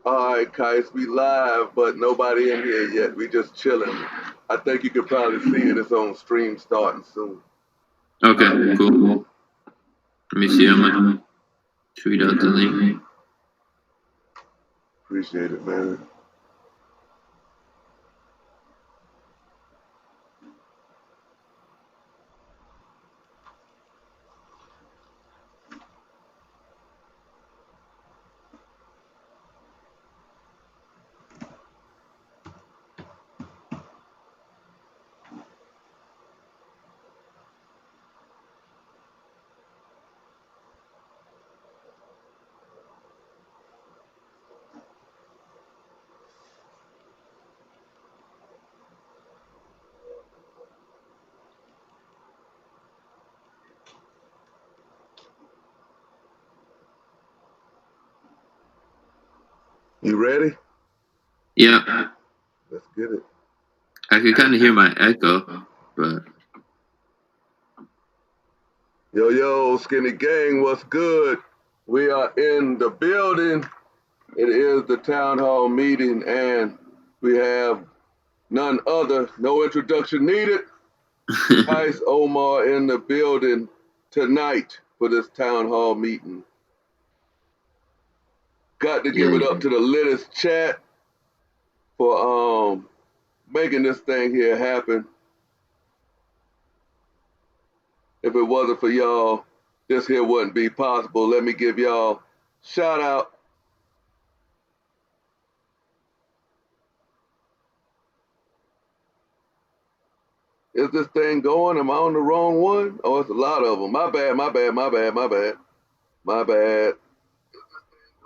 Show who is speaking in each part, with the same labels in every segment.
Speaker 1: All right, Kais, we live, but nobody in here yet. We just chilling. I think you can probably see it. It's on stream starting soon.
Speaker 2: Okay, cool. Let me see. I'm gonna tweet out the link.
Speaker 1: Appreciate it, man. You ready?
Speaker 2: Yeah,
Speaker 1: Let's get it.
Speaker 2: I could kind of hear my echo, but
Speaker 1: Yo, yo, Skinny Gang, what's good? We are in the building. It is the town hall meeting, and we have none other, no introduction needed. Qias Omar in the building tonight for this town hall meeting. Got to give
Speaker 2: yeah,
Speaker 1: it up to the latest chat for making this thing here happen. If it wasn't for y'all, this here wouldn't be possible. Let me give y'all shout out. Is this thing going? Am I on the wrong one? Oh, it's a lot of them. My bad, my bad, my bad, my bad, my bad.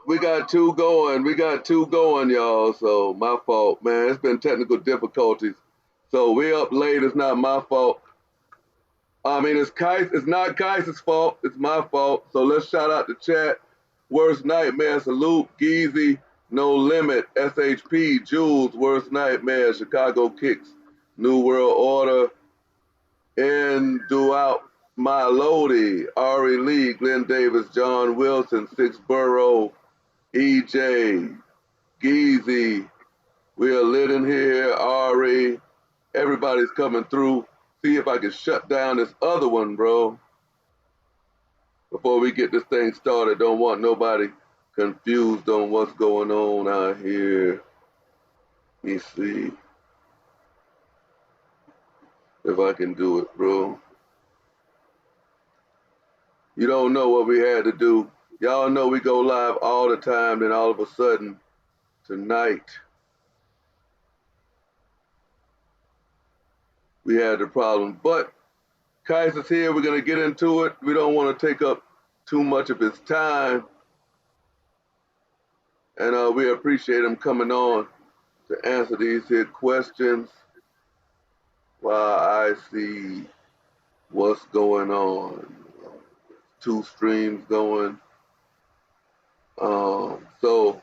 Speaker 1: We got two going. We got two going, y'all. So my fault, man. It's been technical difficulties. So we up late. It's not my fault. I mean, it's not Kais's fault. It's my fault. So let's shout out the chat. Worst Nightmare, Salute, Geezy, No Limit, SHP, Jules, Worst Nightmare, Chicago Kicks, New World Order, and Throughout My Lodi, Ari Lee, Glenn Davis, John Wilson, Six Borough, EJ, Geezy. We are lit in here, Ari. Everybody's coming through. See if I can shut down this other one, bro. Before we get this thing started, don't want nobody confused on what's going on out here. Let me see if I can do it, bro. You don't know what we had to do. Y'all know we go live all the time, then all of a sudden, tonight, we had the problem. But Kaiser's here, we're gonna get into it. We don't want to take up too much of his time. And we appreciate him coming on to answer these here questions while I see what's going on. Two streams going. So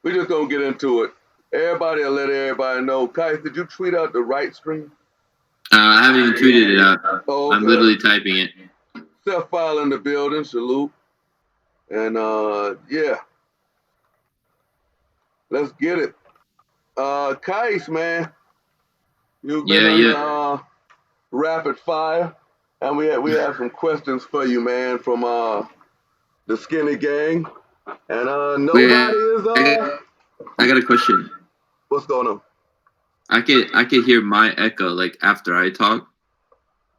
Speaker 1: we're just gonna get into it. Everybody will let everybody know. Kais, did you tweet out the right stream?
Speaker 2: I haven't even tweeted it out.
Speaker 1: Oh,
Speaker 2: I'm
Speaker 1: okay.
Speaker 2: literally typing it.
Speaker 1: Self file in the building, salute. And yeah, let's get it. Kais, man, you've been
Speaker 2: Yeah,
Speaker 1: on
Speaker 2: yeah.
Speaker 1: rapid fire, and we have some questions for you, man, from the Skinny Gang, and
Speaker 2: Wait,
Speaker 1: nobody is
Speaker 2: I got a question.
Speaker 1: what's going on?
Speaker 2: I could hear my echo like after I talk.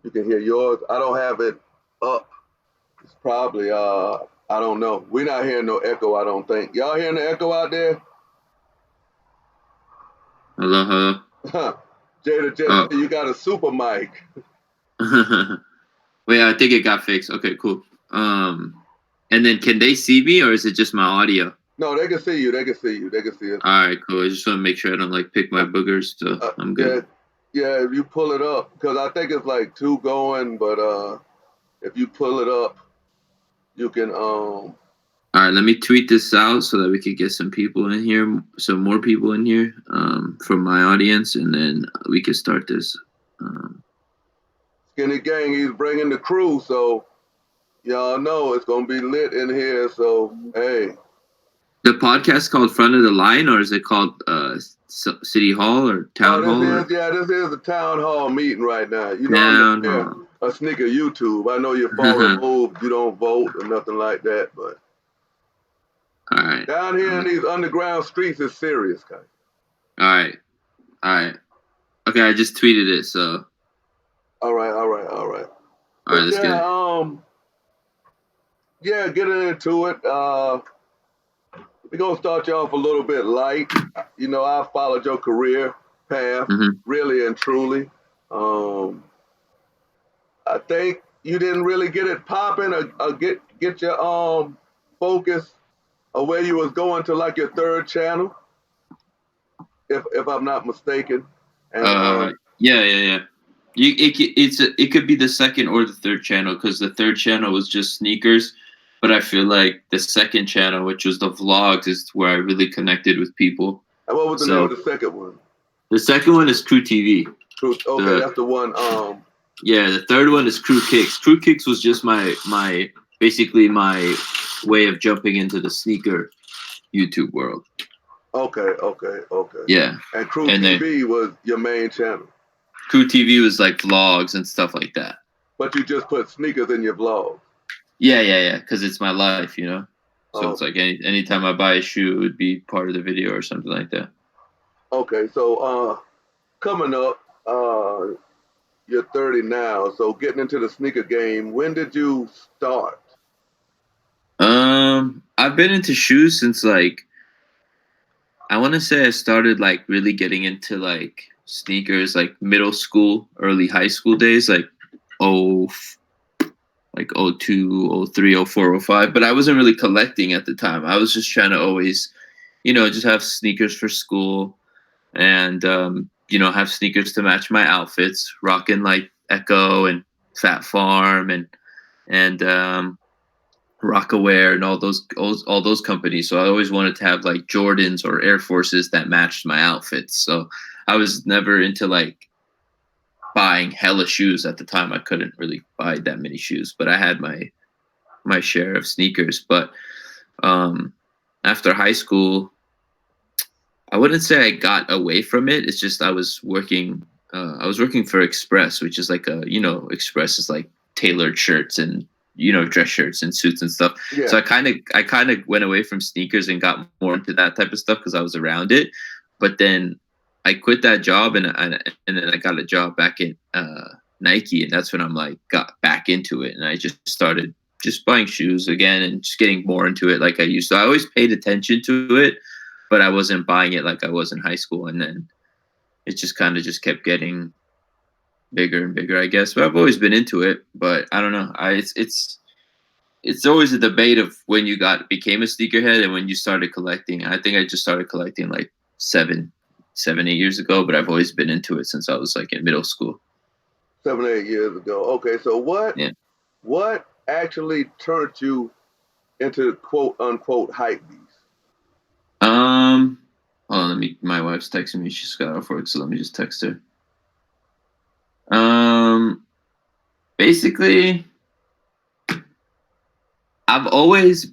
Speaker 1: You can hear yours. I don't have it up. It's probably I don't know. We're not hearing no echo. I don't think. Y'all hearing the echo out there?
Speaker 2: Hello, hello.
Speaker 1: Jada just said
Speaker 2: Oh.
Speaker 1: you got a super mic.
Speaker 2: Wait, I think it got fixed. Okay, cool. And then can they see me or is it just my audio?
Speaker 1: No, they can see you. They can see you. They can see us.
Speaker 2: All right, cool. I just want to make sure I don't like pick my boogers, so I'm
Speaker 1: Yeah,
Speaker 2: good.
Speaker 1: yeah. If you pull it up, because I think it's like two going, but if you pull it up, you can
Speaker 2: All right, let me tweet this out so that we could get some people in here, some more people in here, from my audience, and then we could start this. Um,
Speaker 1: Skinny Gang. He's bringing the crew, so y'all know it's gonna be lit in here. So hey,
Speaker 2: The podcast called Front of the Line, or is it called City Hall or Town Hall?
Speaker 1: This is a town hall meeting right now. You know,
Speaker 2: Town
Speaker 1: I'm
Speaker 2: Hall.
Speaker 1: a sneaker YouTube. I know you're far removed. You don't vote or nothing like that, but
Speaker 2: all right.
Speaker 1: Down here in these underground streets is serious, guys.
Speaker 2: All right. Okay, I just tweeted it, so.
Speaker 1: All right.
Speaker 2: All right, let's get it.
Speaker 1: Yeah, getting into it. We're gonna start you off a little bit light. You know, I followed your career path, really and truly. I think you didn't really get it popping or get your focus of where you was going to like your third channel, if I'm not mistaken. And
Speaker 2: yeah. It could be the second or the third channel, because the third channel was just sneakers, but I feel like the second channel, which was the vlogs, is where I really connected with people.
Speaker 1: And what was the name of the second one?
Speaker 2: The second one is Crew TV.
Speaker 1: That's the one.
Speaker 2: Yeah, the third one is Crew Kicks. Crew Kicks was just my basically my way of jumping into the sneaker YouTube world.
Speaker 1: Okay.
Speaker 2: Yeah.
Speaker 1: And Crew TV was your main channel.
Speaker 2: Crew TV was like vlogs and stuff like that.
Speaker 1: But you just put sneakers in your vlog.
Speaker 2: Yeah. Because it's my life, you know. So it's like anytime I buy a shoe, it would be part of the video or something like that.
Speaker 1: Okay, so coming up, you're 30 now. So getting into the sneaker game, when did you start?
Speaker 2: I've been into shoes since like, I want to say I started like really getting into like sneakers like middle school, early high school days, like 02, 03, 04, 05. But I wasn't really collecting at the time. I was just trying to always, you know, just have sneakers for school and, you know, have sneakers to match my outfits, rocking like Echo and Fat Farm and Rockaware and all those companies. So I always wanted to have like Jordans or Air Forces that matched my outfits. So I was never into like buying hella shoes at the time. I couldn't really buy that many shoes, but I had my share of sneakers. But after high school, I wouldn't say I got away from it. It's just I was working for Express, which is like Express is like tailored shirts and, you know, dress shirts and suits and stuff. Yeah. So I kind of went away from sneakers and got more into that type of stuff because I was around it. But then I quit that job and then I got a job back at Nike, and that's when I'm like got back into it, and I just started just buying shoes again and just getting more into it like I used to. I always paid attention to it, but I wasn't buying it like I was in high school, and then it just kind of just kept getting bigger and bigger, I guess. But I've always been into it, but I don't know. It's always a debate of when you became a sneakerhead and when you started collecting. I think I just started collecting like 7, 8 years ago, but I've always been into it since I was like in middle school.
Speaker 1: 7, 8 years ago. Okay, so what actually turned you into quote unquote hype beast?
Speaker 2: Hold on, my wife's texting me. She's got off work, so let me just text her. Basically, I've always,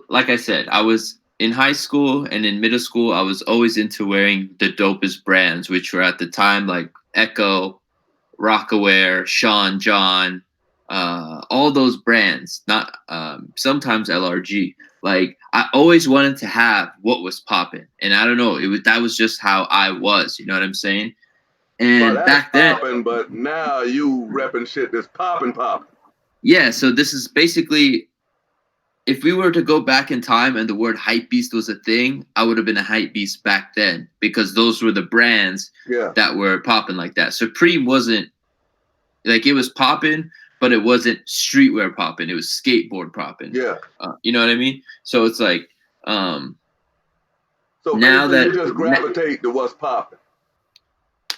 Speaker 2: like I said, I was in high school and in middle school, I was always into wearing the dopest brands, which were at the time like Echo, Rockaware, Sean John, all those brands, not sometimes LRG. Like I always wanted to have what was popping, and I don't know, that was just how I was. You know what I'm saying? And back then,
Speaker 1: poppin', but now you repping shit that's popping.
Speaker 2: Yeah, so this is basically, if we were to go back in time and the word hype beast was a thing, I would have been a hype beast back then because those were the brands that were popping like that. Supreme wasn't like, it was popping, but it wasn't streetwear popping. It was skateboard popping.
Speaker 1: Yeah.
Speaker 2: You know what I mean? So it's like,
Speaker 1: so now that you just gravitate to what's popping.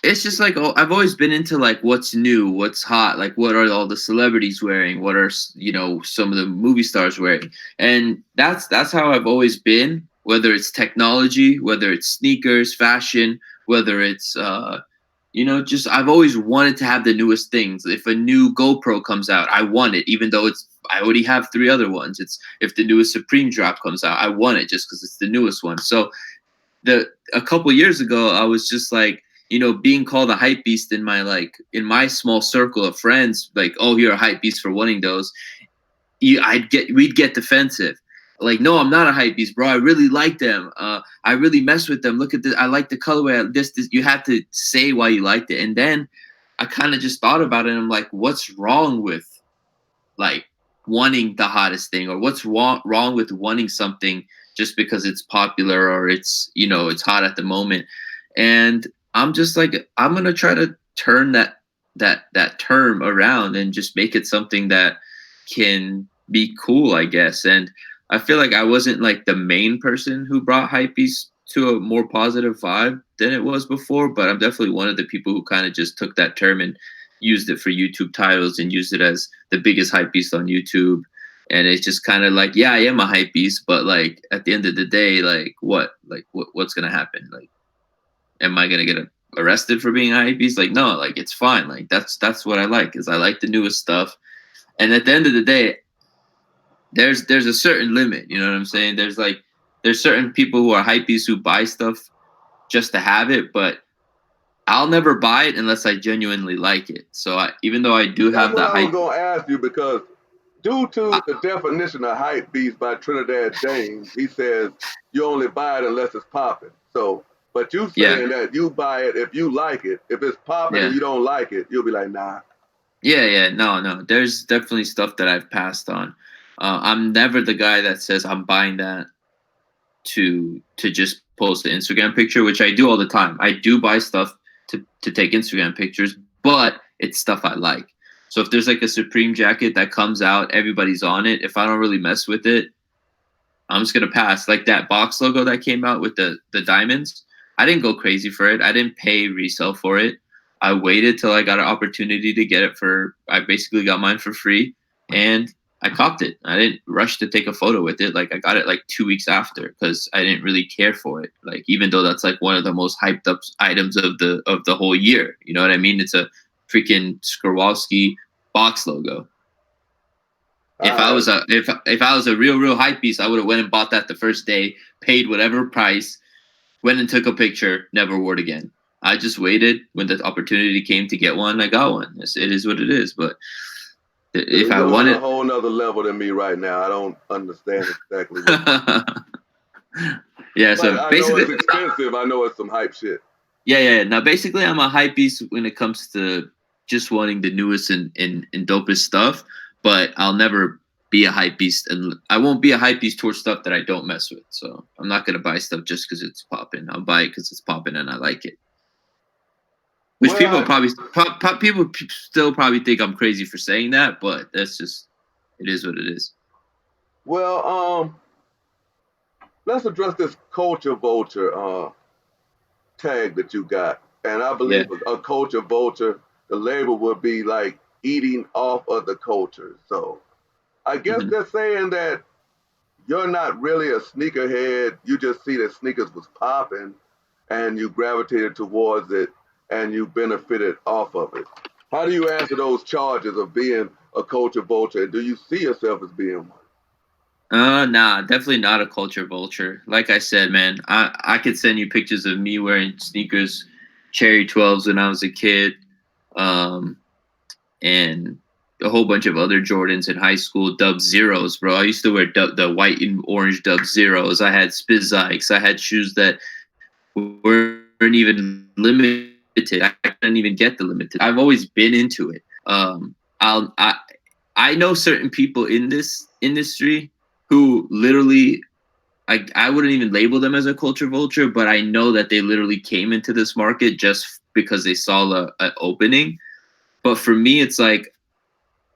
Speaker 2: It's just like, I've always been into like what's new, what's hot, like what are all the celebrities wearing, what are, you know, some of the movie stars wearing, and that's how I've always been. Whether it's technology, whether it's sneakers, fashion, whether it's just I've always wanted to have the newest things. If a new GoPro comes out, I want it, even though I already have 3 other ones. It's if the newest Supreme drop comes out, I want it just because it's the newest one. So a couple years ago, I was just like, being called a hype beast in my small circle of friends, like, oh, you're a hype beast for wanting those. We'd get defensive. Like, no, I'm not a hype beast, bro. I really like them. I really mess with them. Look at this. I like the colorway. This. You have to say why you liked it. And then I kind of just thought about it. And I'm like, what's wrong with like wanting the hottest thing, or what's wrong with wanting something just because it's popular or it's hot at the moment? And I'm just like, I'm gonna try to turn that term around and just make it something that can be cool, I guess. And I feel like I wasn't like the main person who brought hypebeast to a more positive vibe than it was before, but I'm definitely one of the people who kind of just took that term and used it for YouTube titles and used it as the biggest hype beast on YouTube. And it's just kind of like, yeah, I am a hype beast, but like at the end of the day, what's gonna happen? Like, am I gonna get arrested for being a hype beast? Like, no, like it's fine. Like that's what I like, is I like the newest stuff. And at the end of the day, there's a certain limit. You know what I'm saying? There's certain people who are hypebeasts who buy stuff just to have it, but I'll never buy it unless I genuinely like it. So even though I do
Speaker 1: That's
Speaker 2: have
Speaker 1: what
Speaker 2: the
Speaker 1: I was
Speaker 2: hype,
Speaker 1: gonna ask you, because due to the definition of hype beast by Trinidad James, he says you only buy it unless it's popping. So, but you
Speaker 2: yeah,
Speaker 1: saying that you buy it if you like it. If it's popping and
Speaker 2: yeah,
Speaker 1: you don't like it, you'll be like, nah.
Speaker 2: yeah. No. There's definitely stuff that I've passed on. I'm never the guy that says I'm buying that to just post an Instagram picture, which I do all the time. I do buy stuff to take Instagram pictures, but it's stuff I like. So if there's like a Supreme jacket that comes out, everybody's on it. If I don't really mess with it, I'm just gonna pass. Like that box logo that came out with the diamonds, I didn't go crazy for it. I didn't pay resale for it. I waited till I got an opportunity to get it I basically got mine for free, and I copped it. I didn't rush to take a photo with it. Like I got it like 2 weeks after because I didn't really care for it. Like even though that's like one of the most hyped up items of the whole year. You know what I mean? It's a freaking Swarovski box logo. If I was a real hype beast, I would have went and bought that the first day, paid whatever price, went and took a picture, never wore it again. I just waited. When the opportunity came to get one, I got one. It is what it is. But if I
Speaker 1: You're on a
Speaker 2: wanted,
Speaker 1: whole nother level than me right now. I don't understand exactly what.
Speaker 2: yeah.
Speaker 1: But
Speaker 2: So
Speaker 1: I know
Speaker 2: basically,
Speaker 1: it's expensive. I know it's some hype shit.
Speaker 2: yeah. Now basically, I'm a hype beast when it comes to just wanting the newest and dopest stuff. But I'll never be a hype beast, and I won't be a hype beast towards stuff that I don't mess with. So I'm not gonna buy stuff just because it's popping. I'll buy it because it's popping and I like it. Which people
Speaker 1: Well,
Speaker 2: probably people still probably think I'm crazy for saying that, but that's just it is what it is.
Speaker 1: well, let's address this culture vulture tag that you got. And I
Speaker 2: Yeah.
Speaker 1: believe a culture vulture, the label would be like eating off of the culture. So I guess
Speaker 2: Mm-hmm.
Speaker 1: they're saying that you're not really a sneakerhead. You just see that sneakers was popping and you gravitated towards it and you benefited off of it. How do you answer those charges of being a culture vulture? And do you see yourself as being one?
Speaker 2: Nah, definitely not a culture vulture. Like I said, man, I could send you pictures of me wearing sneakers, Cherry 12s when I was a kid, um, and a whole bunch of other Jordans in high school, Dub Zeros, bro. I used to wear the white and orange Dub Zeros. I had Spizikes. I had shoes that weren't even limited. I couldn't even get the limited. I've always been into it. I'll I know certain people in this industry who literally I wouldn't even label them as a culture vulture, but I know that they literally came into this market just because they saw an opening. But for me, it's like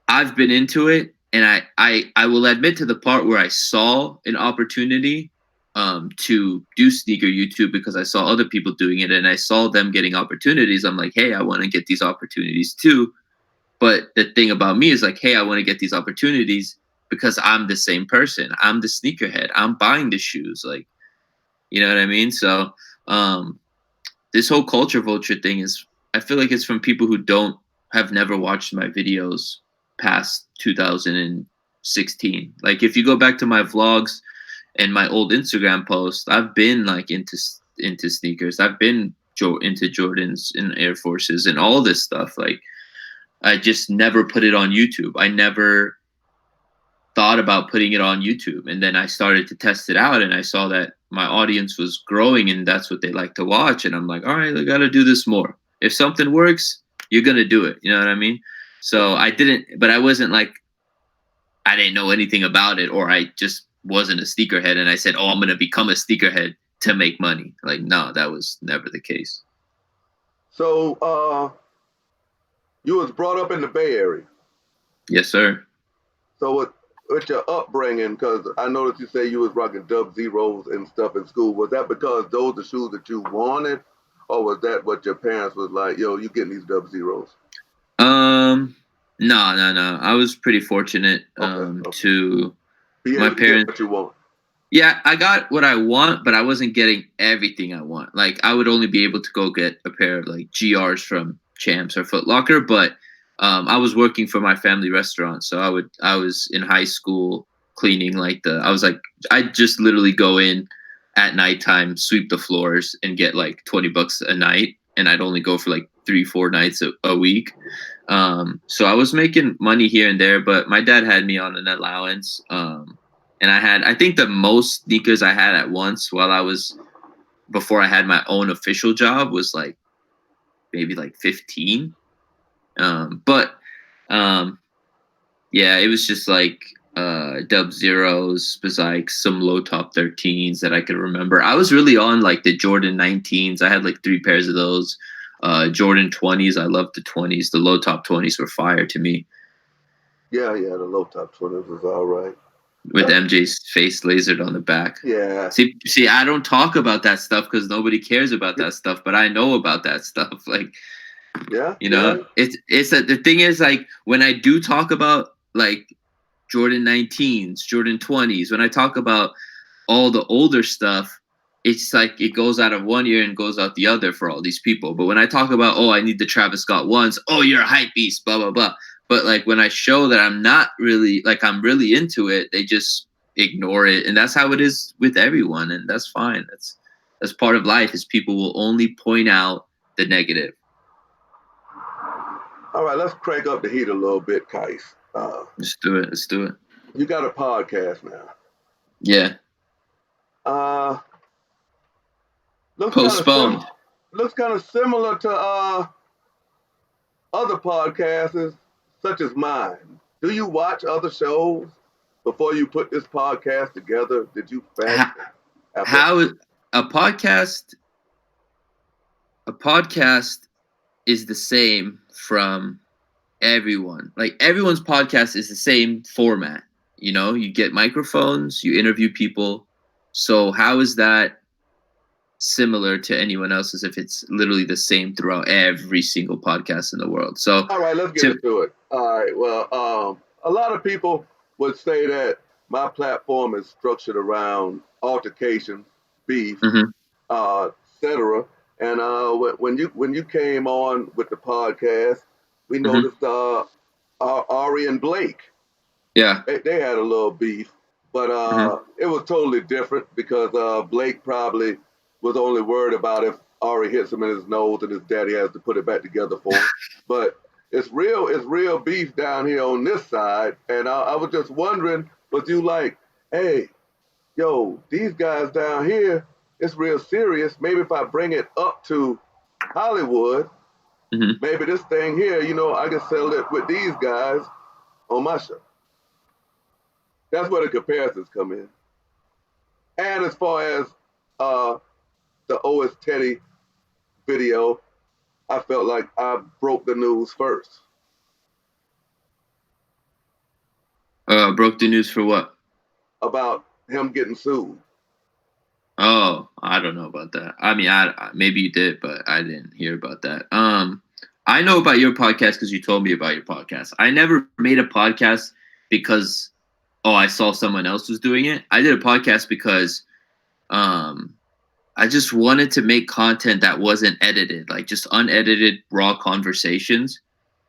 Speaker 2: I've been into it, and I will admit to the part where I saw an opportunity to do sneaker YouTube because I saw other people doing it and I saw them getting opportunities. I'm like, hey, I want to get these opportunities too. But the thing about me is like, hey, I want to get these opportunities because I'm the same person. I'm the sneakerhead. I'm buying the shoes. You know what I mean? So this whole culture vulture thing is I feel like it's from people who have never watched my videos past 2016. Like if you go back to my vlogs and my old Instagram posts, I've been like into sneakers. I've been into Jordans and Air Forces and all this stuff. Like I just never put it on YouTube. I never thought about putting it on YouTube. And then I started to test it out and I saw that my audience was growing and that's what they like to watch. And I'm like, all right, I got to do this more. If something works, you're going to do it. You know what I mean? So I didn't, but I wasn't like, I didn't know anything about it, or I just wasn't a sneakerhead. And I said, oh, I'm going to become a sneakerhead to make money. Like, no, that was never the case.
Speaker 1: So, you was brought up in the Bay Area.
Speaker 2: Yes, sir.
Speaker 1: So with your upbringing, because I noticed you say you was rocking Dub Zeros and stuff in school. Was that because those are shoes that you wanted, or was that what your parents was like? Yo, you getting these Dub Zeros?
Speaker 2: No. I was pretty fortunate to my parents.
Speaker 1: What you want?
Speaker 2: Yeah, I got what I want, but I wasn't getting everything I want. Like I would only be able to go get a pair of like GRs from Champs or Foot Locker, but I was working for my family restaurant, so I was in high school cleaning I just literally go in at nighttime, sweep the floors, and get like $20 a night, and I'd only go for like 3-4 nights a week. So I was making money here and there, but my dad had me on an allowance. And I think the most sneakers I had at once before I had my own official job was like maybe like 15. Yeah, it was just like Dub Zeros, was like some low top 13s that I could remember. I was really on like the Jordan 19s. I had like 3 pairs of those. Jordan 20s. I loved the 20s. The low top 20s were fire to me.
Speaker 1: Yeah, the low top 20s was all right.
Speaker 2: With MJ's face lasered on the back.
Speaker 1: Yeah.
Speaker 2: See, I don't talk about that stuff because nobody cares about that stuff, but I know about that stuff. Like,
Speaker 1: yeah,
Speaker 2: you know, the thing is, like, when I do talk about like Jordan 19s, Jordan 20s, when I talk about all the older stuff, it's like it goes out of one ear and goes out the other for all these people. But when I talk about, oh, I need the Travis Scott ones, oh, you're a hype beast, blah blah blah. But like when I show that I'm not really like I'm really into it, they just ignore it, and that's how it is with everyone, and that's fine. That's part of life. Is people will only point out the negative.
Speaker 1: All right, let's crank up the heat a little bit, Qias.
Speaker 2: Let's do it.
Speaker 1: You got a podcast now.
Speaker 2: Yeah. Postponed.
Speaker 1: Looks kind of similar to other podcasts such as mine. Do you watch other shows before you put this podcast together? Did you fact
Speaker 2: how a podcast is the same from everyone. Like everyone's podcast is the same format. You know, you get microphones, you interview people. So how is that similar to anyone else's if it's literally the same throughout every single podcast in the world? So
Speaker 1: all right, let's get into it. All right, well, a lot of people would say that my platform is structured around altercation, beef, etc. And when you came on with the podcast, we noticed Ari and Blake.
Speaker 2: Yeah,
Speaker 1: they had a little beef, but it was totally different because Blake probably was only worried about if Ari hits him in his nose and his daddy has to put it back together for him. But it's real beef down here on this side, and I was just wondering, was you like, hey, yo, these guys down here, it's real serious. Maybe if I bring it up to Hollywood, maybe this thing here, you know, I can sell it with these guys on my show. That's where the comparisons come in. And as far as the OS Teddy video, I felt like I broke the news first.
Speaker 2: Broke the news for what?
Speaker 1: About him getting sued.
Speaker 2: Oh, I don't know about that. I mean, I maybe you did, but I didn't hear about that. I know about your podcast because you told me about your podcast. I never made a podcast because, I saw someone else was doing it. I did a podcast because I I just wanted to make content that wasn't edited, like just unedited raw conversations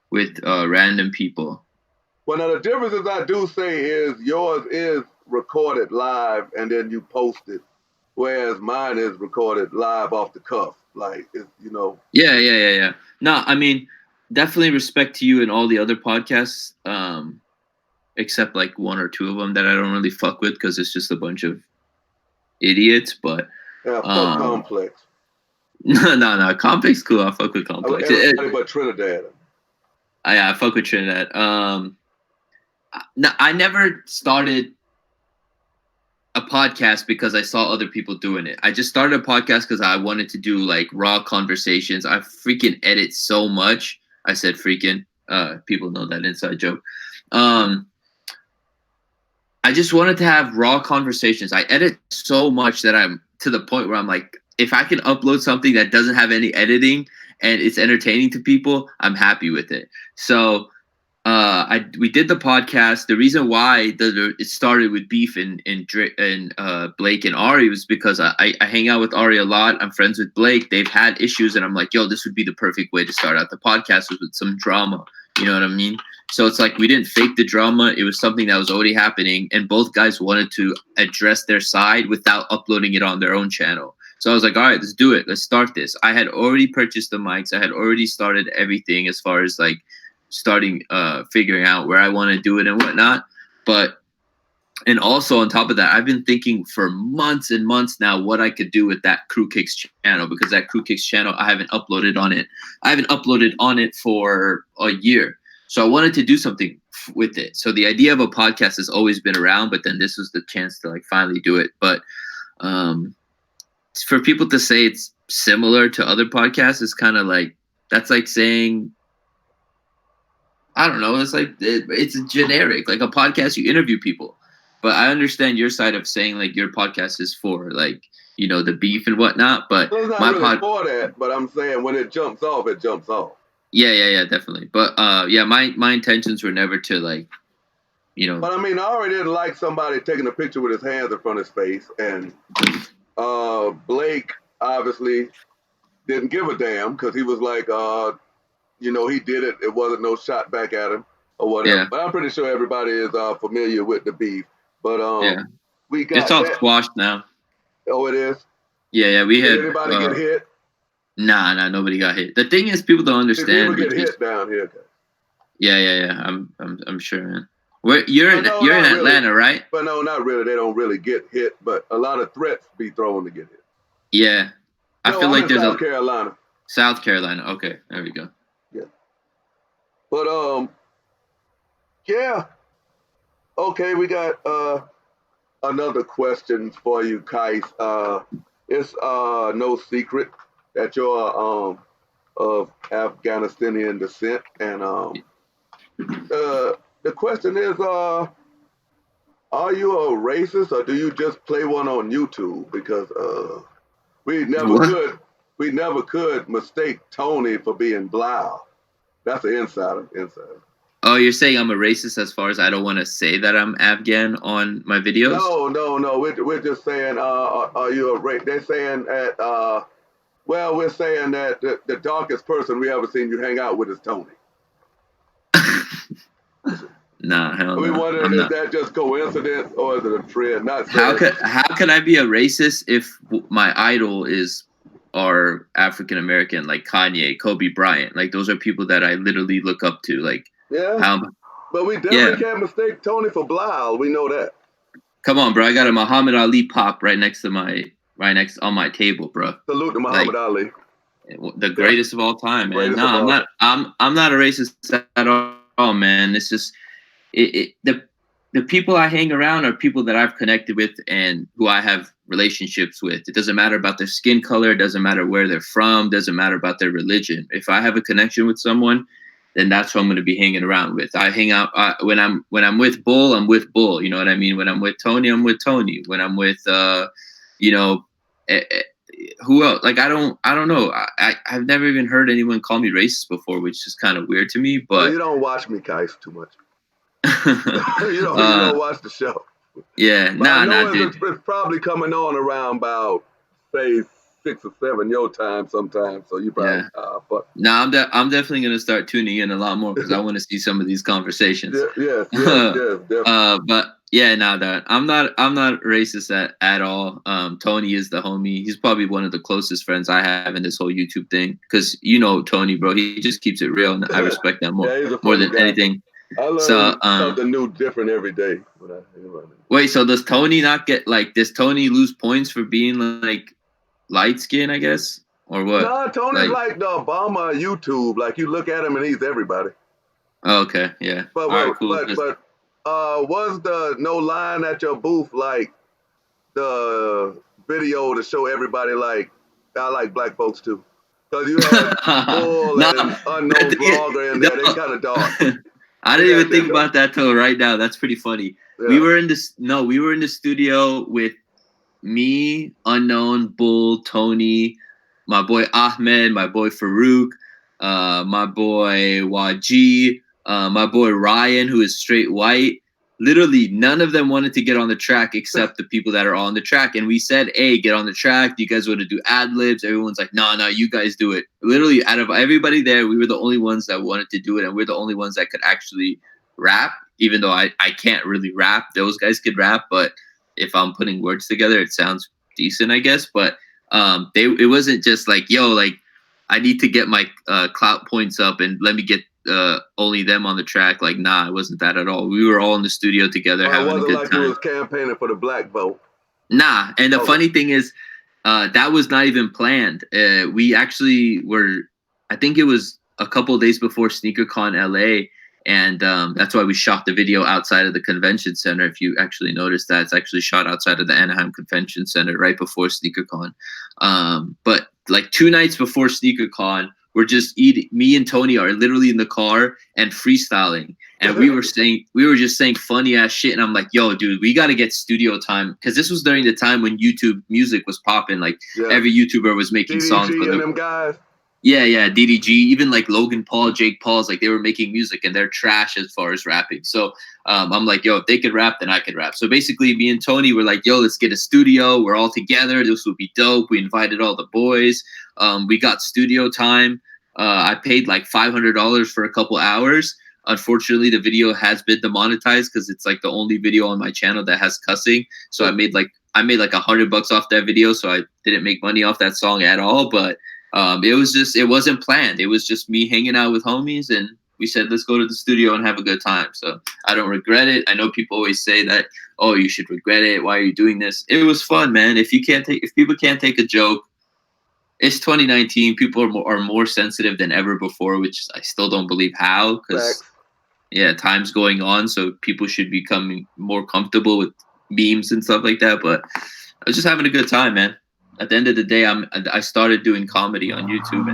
Speaker 2: with random people.
Speaker 1: Well, now the differences I do say is yours is recorded live and then you post it, whereas mine is recorded live off the cuff. Like it's
Speaker 2: Yeah. No, I mean, definitely respect to you and all the other podcasts, except like one or two of them that I don't really fuck with because it's just a bunch of idiots. But
Speaker 1: yeah, fuck Complex.
Speaker 2: no, Complex cool. I fuck with Complex.
Speaker 1: Everybody but Trinidad.
Speaker 2: I fuck with Trinidad. No, I never started a podcast because I saw other people doing it. I just started a podcast because I wanted to do like raw conversations. I freaking edit so much. I said freaking. People know that inside joke. I just wanted to have raw conversations. I edit so much that I'm to the point where I'm like, if I can upload something that doesn't have any editing and it's entertaining to people, I'm happy with it. So we did the podcast. The reason why it started with beef and Blake and Ari was because I hang out with Ari a lot. I'm friends with Blake. They've had issues, and I'm like, yo, this would be the perfect way to start out the podcast with some drama. You know what I mean? So it's like we didn't fake the drama. It was something that was already happening, and both guys wanted to address their side without uploading it on their own channel. So I was like, all right, let's do it. Let's start this. I had already purchased the mics. I had already started everything as far as like starting figuring out where I want to do it and whatnot. And also on top of that, I've been thinking for months and months now what I could do with that Crew Kicks channel, because that Crew Kicks channel, I haven't uploaded on it. I haven't uploaded on it for a year. So I wanted to do something with it. So the idea of a podcast has always been around, but then this was the chance to like finally do it. But for people to say it's similar to other podcasts is kind of like, that's like saying, I don't know. It's like it's generic. Like a podcast, you interview people. But I understand your side of saying like your podcast is for like the beef and whatnot. But
Speaker 1: well, it's not really for that. But I'm saying when it jumps off, it jumps off.
Speaker 2: Yeah, definitely. But my intentions were never to like,
Speaker 1: But I mean, I already didn't like somebody taking a picture with his hands in front of his face, and Blake obviously didn't give a damn because he was like, he did it. It wasn't no shot back at him or whatever.
Speaker 2: Yeah.
Speaker 1: But I'm pretty sure everybody is familiar with the beef. But we got
Speaker 2: it's all squashed now.
Speaker 1: Oh, it is.
Speaker 2: Yeah. We had
Speaker 1: anybody get hit?
Speaker 2: Nah, nobody got hit. The thing is, people don't understand.
Speaker 1: People get hit down here.
Speaker 2: Yeah. I'm sure, man. You're in Atlanta,
Speaker 1: really.
Speaker 2: Right?
Speaker 1: But no, not really. They don't really get hit, but a lot of threats be thrown to get hit.
Speaker 2: Yeah, I feel like there's
Speaker 1: South Carolina.
Speaker 2: South Carolina. Okay, there we go.
Speaker 1: Yeah. But yeah. Okay, we got another question for you, Qias. It's no secret that you're of Afghanistani descent, and the question is, are you a racist or do you just play one on YouTube? Because we never could mistake Tony for being Blau. That's an insider.
Speaker 2: Oh, you're saying I'm a racist as far as I don't want to say that I'm Afghan on my videos?
Speaker 1: No. We're just saying, are you a racist? They're saying that, we're saying that the darkest person we ever seen you hang out with is Tony.
Speaker 2: Nah, hell no.
Speaker 1: We wondering if that just coincidence or is it a trend?
Speaker 2: How could I be a racist if my idol are African American, like Kanye, Kobe Bryant? Like those are people that I literally look up to. Like
Speaker 1: but we definitely can't mistake Tony for Blau. We know that.
Speaker 2: Come on, bro. I got a Muhammad Ali pop right next on my table, bro.
Speaker 1: Salute to Muhammad Ali,
Speaker 2: the greatest of all time, man. No, I'm not. I'm not a racist at all, man. It's just the people I hang around are people that I've connected with and who I have relationships with. It doesn't matter about their skin color. It doesn't matter where they're from. It doesn't matter about their religion. If I have a connection with someone, then that's who I'm going to be hanging around with. I hang out when I'm with Bull, I'm with Bull. You know what I mean? When I'm with Tony, I'm with Tony. When I'm with who else? Like I don't know. I've never even heard anyone call me racist before, which is kind of weird to me. But
Speaker 1: you don't watch me, Qias, too much. you don't watch the show.
Speaker 2: Yeah,
Speaker 1: dude. It's probably coming on around about say 6 or 7 your time sometimes. So you probably but
Speaker 2: no, I'm definitely gonna start tuning in a lot more because I want to see some of these conversations.
Speaker 1: yes, definitely.
Speaker 2: But yeah, now that I'm not racist at all. Tony is the homie. He's probably one of the closest friends I have in this whole YouTube thing. Cause Tony, bro, he just keeps it real, and I respect that
Speaker 1: Yeah, he's a
Speaker 2: more
Speaker 1: funny
Speaker 2: than
Speaker 1: guy.
Speaker 2: anything.
Speaker 1: I
Speaker 2: So
Speaker 1: learn something new, different every day when I hear about it.
Speaker 2: wait, so does Tony not get like? Does Tony lose points for being like light skin? I guess, or what?
Speaker 1: No, Tony's
Speaker 2: Like,
Speaker 1: like the Obama of YouTube. Like you look at him and he's everybody.
Speaker 2: oh, okay, yeah,
Speaker 1: But
Speaker 2: all right, cool.
Speaker 1: was the no line at your booth like the video to show everybody like I like black folks too? Because you had Bull
Speaker 2: No,
Speaker 1: and unknown vlogger in there. They
Speaker 2: no.
Speaker 1: kind of dark.
Speaker 2: I
Speaker 1: They
Speaker 2: didn't even
Speaker 1: got
Speaker 2: think
Speaker 1: that.
Speaker 2: about that till right now. That's pretty funny. We
Speaker 1: Yeah.
Speaker 2: were in this. No, we were in the studio with me, Unknown, Bull, Tony, my boy Ahmed, my boy Farouk, my boy Waji, my boy Ryan, who is straight white. Literally, none of them wanted to get on the track except the people that are on the track. And we said, hey, get on the track. Do you guys want to do ad libs? Everyone's like, no, you guys do it. Literally, out of everybody there, we were the only ones that wanted to do it. And we're the only ones that could actually rap, even though I can't really rap. Those guys could rap, but if I'm putting words together, it sounds decent, I guess. But it wasn't just like, yo, like I need to get my clout points up and let me get only them on the track. Like, nah, it wasn't that at all. We were all in the studio together
Speaker 1: Or it
Speaker 2: having a
Speaker 1: wasn't
Speaker 2: good
Speaker 1: like you
Speaker 2: time.
Speaker 1: was campaigning for the black vote.
Speaker 2: Nah, and the funny thing is, that was not even planned. We actually were, I think it was a couple of days before SneakerCon LA, and that's why we shot the video outside of the convention center. If you actually noticed that, it's actually shot outside of the Anaheim Convention Center right before SneakerCon. But like 2 nights before SneakerCon, we're just eating. Me and Tony are literally in the car and freestyling, and we were just saying funny ass shit. And I'm like, yo, dude, we got to get studio time because this was during the time when YouTube music was popping. Like every YouTuber was making songs for
Speaker 1: and them guys.
Speaker 2: Yeah, DDG, even like Logan Paul, Jake Paul's, like they were making music and they're trash as far as rapping. So I'm like, yo, if they could rap, then I could rap. So basically, me and Tony were like, yo, let's get a studio. We're all together. This would be dope. We invited all the boys. We got studio time. I paid like $500 for a couple hours. Unfortunately, the video has been demonetized because it's like the only video on my channel that has cussing. So I made like $100 off that video. So I didn't make money off that song at all. But it wasn't planned. It was just me hanging out with homies, and we said, let's go to the studio and have a good time. So I don't regret it. I know people always say that, oh, you should regret it. Why are you doing this? It was fun, man. If people can't take a joke, it's 2019. People are more sensitive than ever before, which I still don't believe how, because time's going on. So people should become more comfortable with memes and stuff like that. But I was just having a good time, man. At the end of the day, I started doing comedy on YouTube,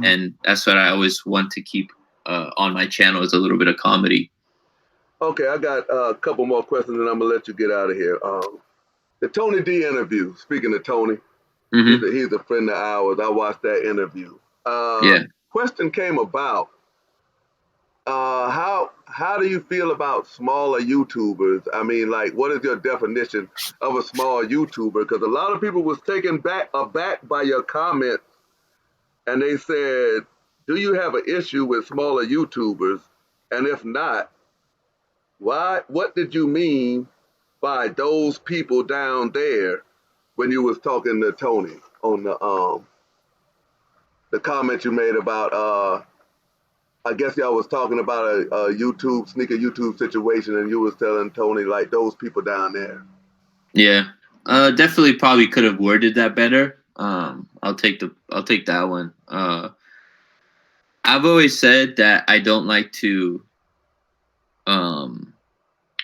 Speaker 2: and that's what I always want to keep on my channel is a little bit of comedy.
Speaker 1: Okay, I got a couple more questions, and I'm gonna let you get out of here. The Tony D interview. Speaking of Tony, he's a friend of ours. I watched that interview. Question came about. How do you feel about smaller YouTubers? I mean, like, what is your definition of a small YouTuber? Because a lot of people was taken aback by your comments, and they said, "Do you have an issue with smaller YouTubers? And if not, why? What did you mean by those people down there when you was talking to Tony on the comment you made about I guess y'all was talking about a sneaker YouTube situation, and you was telling Tony like those people down there."
Speaker 2: Yeah, definitely probably could have worded that better. I'll take that one. I've always said that I don't like to, or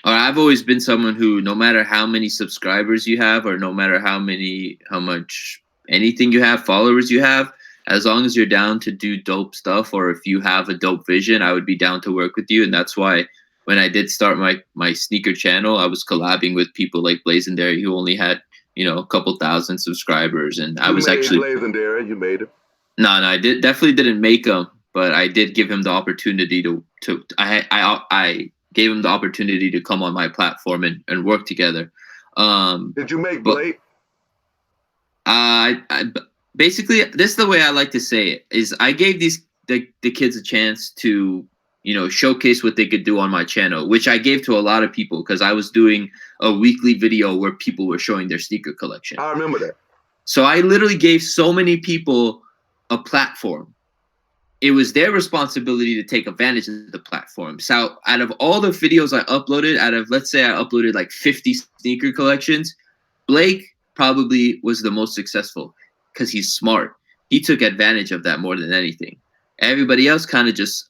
Speaker 2: I've always been someone who, no matter how many subscribers you have, or no matter how much anything you have, followers you have, as long as you're down to do dope stuff, or if you have a dope vision, I would be down to work with you. And that's why when I did start my sneaker channel, I was collabing with people like Blazendary, who only had, a couple thousand subscribers. And I was actually
Speaker 1: Blazendary, you made it.
Speaker 2: No, I definitely didn't make him, but I did give him the opportunity I gave him the opportunity to come on my platform and work together.
Speaker 1: Did you make Blake?
Speaker 2: basically, this is the way I like to say it, is I gave the kids a chance to, showcase what they could do on my channel, which I gave to a lot of people because I was doing a weekly video where people were showing their sneaker collection.
Speaker 1: I remember that.
Speaker 2: So I literally gave so many people a platform. It was their responsibility to take advantage of the platform. So out of all the videos I uploaded, let's say I uploaded like 50 sneaker collections, Blake probably was the most successful because he's smart. He took advantage of that more than anything. Everybody else kind of just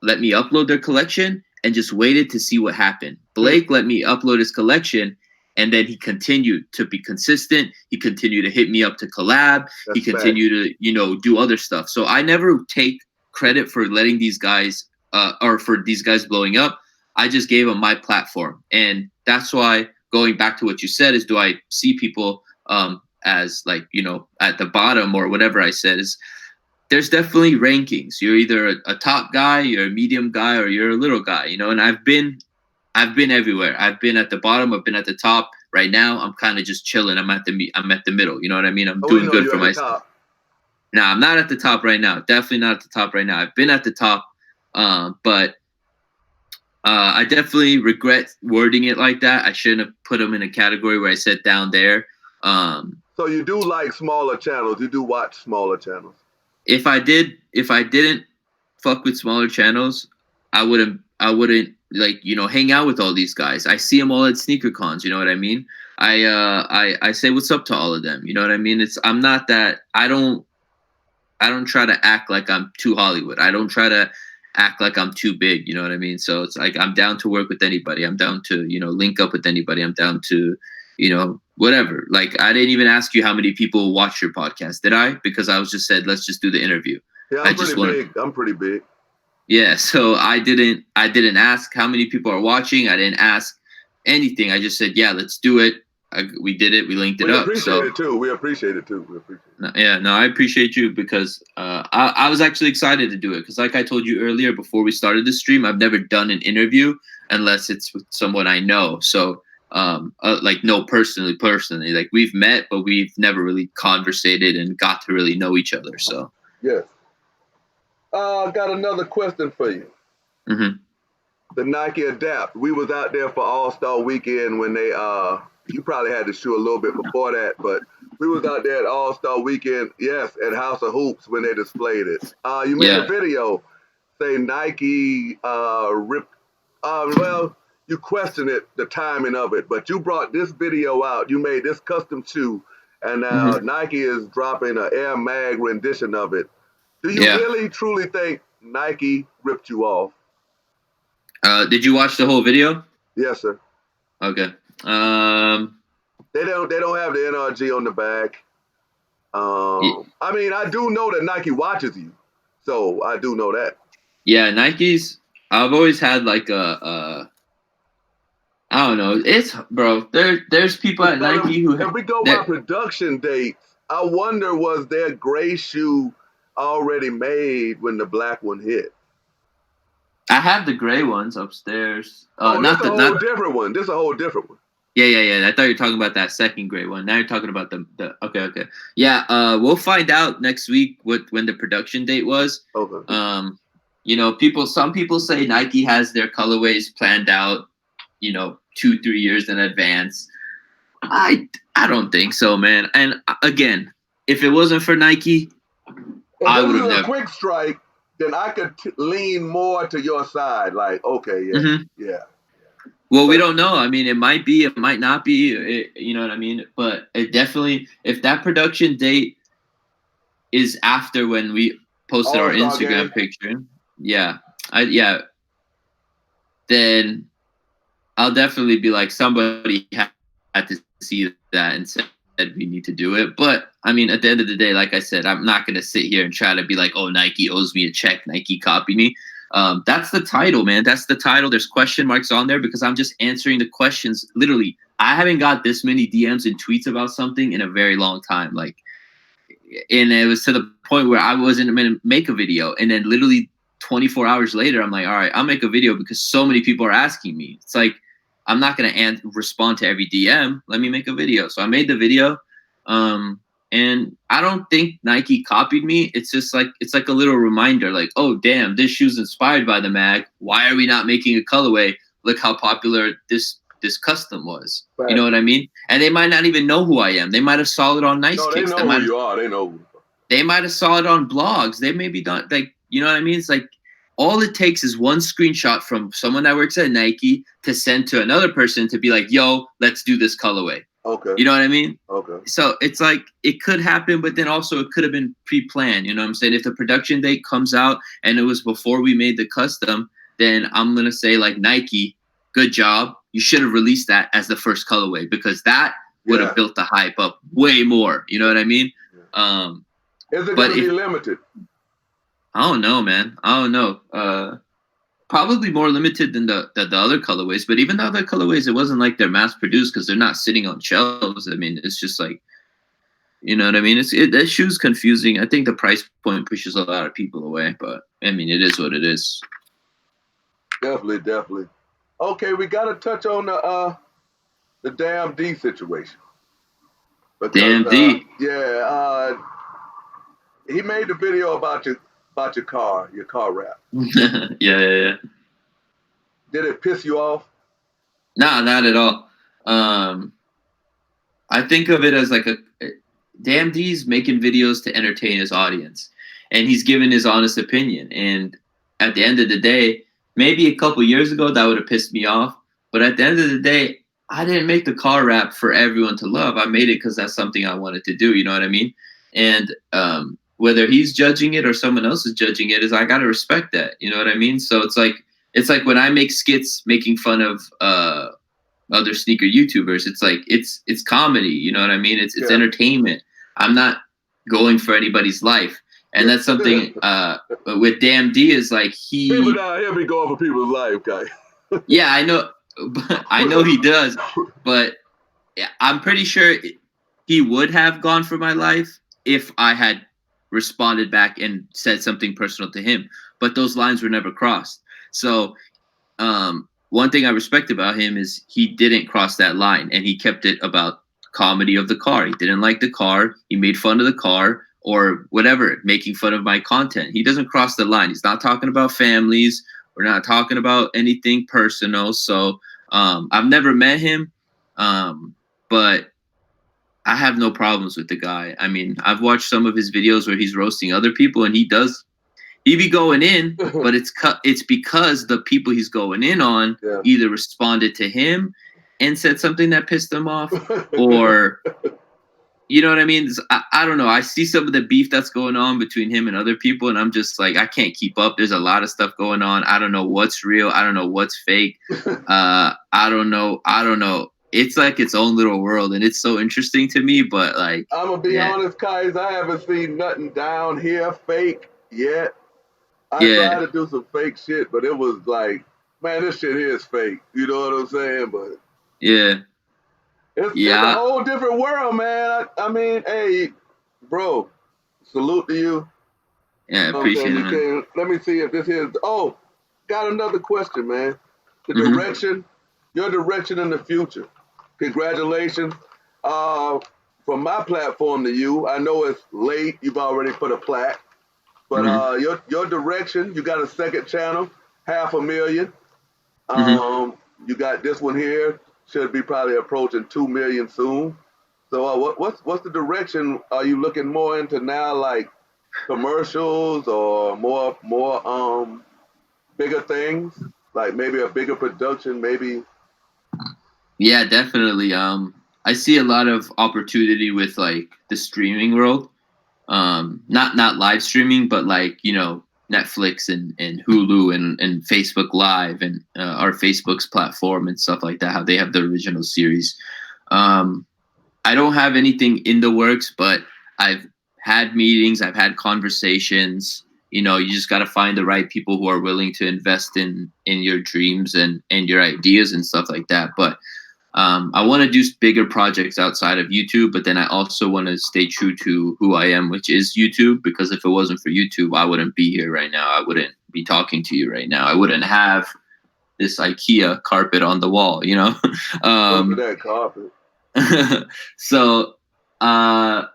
Speaker 2: let me upload their collection and just waited to see what happened. Blake let me upload his collection, and then he continued to be consistent. He continued to hit me up to collab. He continued to, do other stuff. So I never take credit for letting these guys or for these guys blowing up. I just gave them my platform. And that's why, going back to what you said, is do I see people as like, at the bottom or whatever I said, is there's definitely rankings. You're either a top guy, you're a medium guy, or you're a little guy, and I've been everywhere. I've been at the bottom, I've been at the top. Right now, I'm kind of just chilling. I'm at the middle. You know what I mean? I'm doing good for myself. Nah, I'm not at the top right now. Definitely not at the top right now. I've been at the top, but I definitely regret wording it like that. I shouldn't have put them in a category where I said down there.
Speaker 1: So you do like smaller channels. You do watch smaller channels.
Speaker 2: If I didn't fuck with smaller channels, I wouldn't hang out with all these guys. I see them all at sneaker cons. You know what I mean? I say what's up to all of them. You know what I mean? I'm not that. I don't try to act like I'm too Hollywood. I don't try to act like I'm too big. You know what I mean? So it's like I'm down to work with anybody. I'm down to link up with anybody. I'm down to whatever. Like, I didn't even ask you how many people watch your podcast, did I? Because I was just said, let's just do the interview.
Speaker 1: Yeah, I'm pretty big.
Speaker 2: Yeah, so I didn't ask how many people are watching. I didn't ask anything. I just said, yeah, let's do it. We did it. We linked it up.
Speaker 1: We appreciate it too.
Speaker 2: No, I appreciate you because I was actually excited to do it because, like I told you earlier before we started the stream, I've never done an interview unless it's with someone I know. So no, personally, like we've met, but we've never really conversated and got to really know each other. So
Speaker 1: yes. Got another question for you.
Speaker 2: Mm-hmm.
Speaker 1: The Nike Adapt. We was out there for All-Star Weekend when they you probably had to shoot a little bit before that, but we was out there at All-Star Weekend, yes, at House of Hoops when they displayed it. You made a video say Nike ripped. Well, you question it, the timing of it, but you brought this video out. You made this custom shoe, and now Nike is dropping an Air Mag rendition of it. Do you really, truly think Nike ripped you off?
Speaker 2: Did you watch the whole video?
Speaker 1: Yes, sir.
Speaker 2: Okay.
Speaker 1: They don't have the NRG on the back. I mean, I do know that Nike watches you, so I do know that.
Speaker 2: Yeah, Nike's. I've always had like I don't know. It's bro. There's people at Nike who.
Speaker 1: If we go by production dates, I wonder, was their gray shoe already made when the black one hit?
Speaker 2: I have the gray ones upstairs.
Speaker 1: This a whole different one. This is a whole different one.
Speaker 2: Yeah. I thought you were talking about that second gray one. Now you're talking about the okay. Yeah, we'll find out next week when the production date was.
Speaker 1: Okay.
Speaker 2: Some people say Nike has their colorways planned out, 2-3 years in advance. I don't think so, man. And again, if it wasn't for Nike, I would have never.
Speaker 1: Quick strike, then I could lean more to your side. Like, okay, yeah.
Speaker 2: Well, we don't know. I mean, it might be, it might not be. You know what I mean? But it definitely, if that production date is after when we posted our Instagram picture, then I'll definitely be like, somebody had to see that and said we need to do it. But I mean, at the end of the day, like I said, I'm not gonna sit here and try to be like, oh, Nike owes me a check, Nike copy me. That's the title, man. That's the title. There's question marks on there because I'm just answering the questions. Literally, I haven't got this many DMs and tweets about something in a very long time. Like, and it was to the point where I wasn't going to make a video. And then literally 24 hours later, I'm like, all right, I'll make a video because so many people are asking me. It's like, I'm not going to respond to every DM. Let me make a video. So I made the video. And I don't think Nike copied me. It's just like it's like a little reminder, like, oh damn, this shoe's inspired by the mag. Why are we not making a colorway? Look how popular this custom was.
Speaker 1: Right.
Speaker 2: You know what I mean? And they might not even know who I am. They might have saw it on Nice
Speaker 1: No, they
Speaker 2: Kicks.
Speaker 1: know who you are. They know.
Speaker 2: They might have saw it on blogs. They maybe not, like, you know what I mean? It's like all it takes is one screenshot from someone that works at Nike to send to another person to be like, yo, let's do this colorway.
Speaker 1: Okay.
Speaker 2: You know what I mean?
Speaker 1: Okay.
Speaker 2: So it's like it could happen, but then also it could have been pre-planned. You know what I'm saying? If the production date comes out and it was before we made the custom, then I'm gonna say, like, Nike, good job. You should have released that as the first colorway, because that would have built the hype up way more. You know what I mean?
Speaker 1: Is it going to be limited?
Speaker 2: I don't know, man. I don't know. Probably more limited than the other colorways, but even the other colorways, it wasn't like they're mass produced because they're not sitting on shelves. I mean, it's just like, you know what I mean? That shoe's confusing. I think the price point pushes a lot of people away, but I mean, it is what it is.
Speaker 1: Definitely. Okay, we got to touch on the damn D situation. Because,
Speaker 2: damn D.
Speaker 1: He made the video about your car wrap.
Speaker 2: Yeah.
Speaker 1: Did it piss you off?
Speaker 2: Nah, not at all. I think of it as like Damn D's making videos to entertain his audience, and he's giving his honest opinion. And at the end of the day, maybe a couple years ago that would have pissed me off, but at the end of the day, I didn't make the car rap for everyone to love. I made it because that's something I wanted to do. You know what I mean? And whether he's judging it or someone else is judging it, I gotta respect that. You know what I mean? So it's like when I make skits making fun of other sneaker YouTubers, it's like it's comedy. You know what I mean? It's entertainment. I'm not going for anybody's life. And that's something with Damn D is like
Speaker 1: people down here be going for people's life, guy.
Speaker 2: Yeah, I know. I know he does, but I'm pretty sure he would have gone for my life if I had responded back and said something personal to him. But those lines were never crossed. So one thing I respect about him is he didn't cross that line, and he kept it about comedy of the car. He didn't like the car. He made fun of the car or whatever, making fun of my content. He doesn't cross the line. He's not talking about families. We're not talking about anything personal. So I've never met him, but I have no problems with the guy. I mean, I've watched some of his videos where he's roasting other people, and he be going in, but it's because the people he's going in on either responded to him and said something that pissed them off, or you know what I mean? I don't know. I see some of the beef that's going on between him and other people, and I'm just like, I can't keep up. There's a lot of stuff going on. I don't know what's real. I don't know what's fake. I don't know. It's like its own little world, and it's so interesting to me. But like,
Speaker 1: I'm gonna be honest, guys. I haven't seen nothing down here fake yet. I tried to do some fake shit, but it was like, man, this shit here is fake. You know what I'm saying? But it's a whole different world, man. I mean, hey, bro, salute to you.
Speaker 2: Yeah, I appreciate it.
Speaker 1: Let me see if this is. Oh, got another question, man. The direction, your direction in the future. Congratulations. From my platform to you, I know it's late. You've already put a plaque. But your direction, you got a second channel, 500,000. You got this one here, should be probably approaching 2 million soon. So what's the direction? Are you looking more into now, like commercials or more bigger things, like maybe a bigger production, maybe?
Speaker 2: Yeah, definitely. I see a lot of opportunity with like the streaming world. Not live streaming, but like, you know, Netflix and Hulu and Facebook Live and our Facebook's platform and stuff like that, how they have the original series. I don't have anything in the works, but I've had meetings, I've had conversations. You know, you just got to find the right people who are willing to invest in your dreams and your ideas and stuff like that. But I want to do bigger projects outside of YouTube, but then I also want to stay true to who I am, which is YouTube, because if it wasn't for YouTube, I wouldn't be here right now. I wouldn't be talking to you right now. I wouldn't have this IKEA carpet on the wall, you know?
Speaker 1: That carpet.
Speaker 2: So I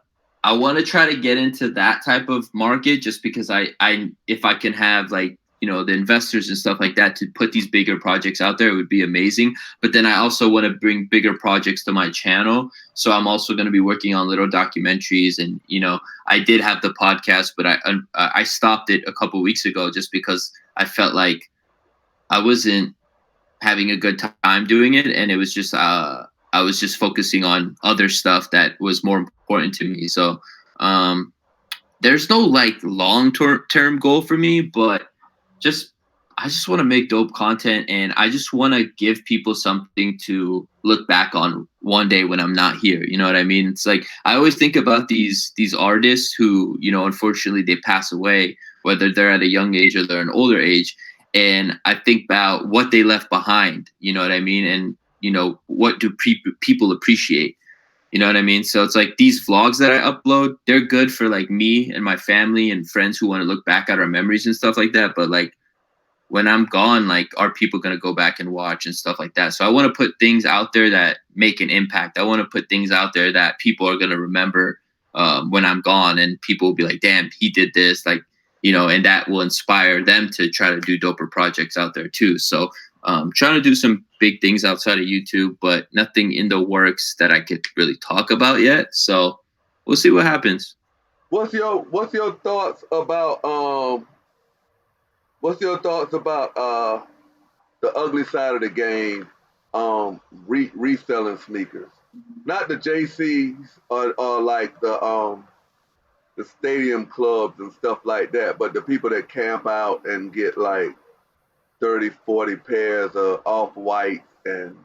Speaker 2: I want to try to get into that type of market just because I if I can have like, you know, the investors and stuff like that to put these bigger projects out there, it would be amazing. But then I also want to bring bigger projects to my channel. So I'm also going to be working on little documentaries, and, you know, I did have the podcast, but I stopped it a couple weeks ago just because I felt like I wasn't having a good time doing it, and it was just I was just focusing on other stuff that was more important to me. So um, there's no like long term goal for me, but just I just want to make dope content, and I just want to give people something to look back on one day when I'm not here. You know what I mean? It's like I always think about these artists who, you know, unfortunately they pass away, whether they're at a young age or they're an older age, and I think about what they left behind. You know what I mean? And, you know, what do people appreciate? You know what I mean? So it's like these vlogs that I upload, they're good for like me and my family and friends who want to look back at our memories and stuff like that. But like when I'm gone, like, are people going to go back and watch and stuff like that? So I want to put things out there that make an impact. I want to put things out there that people are going to remember when I'm gone, and people will be like, damn, he did this. Like, you know, and that will inspire them to try to do doper projects out there too. So trying to do some big things outside of YouTube, but nothing in the works that I could really talk about yet. So we'll see what happens.
Speaker 1: What's your thoughts about the ugly side of the game, reselling sneakers? Not the JCs or like the stadium clubs and stuff like that, but the people that camp out and get like 30, 40 pairs of off whites and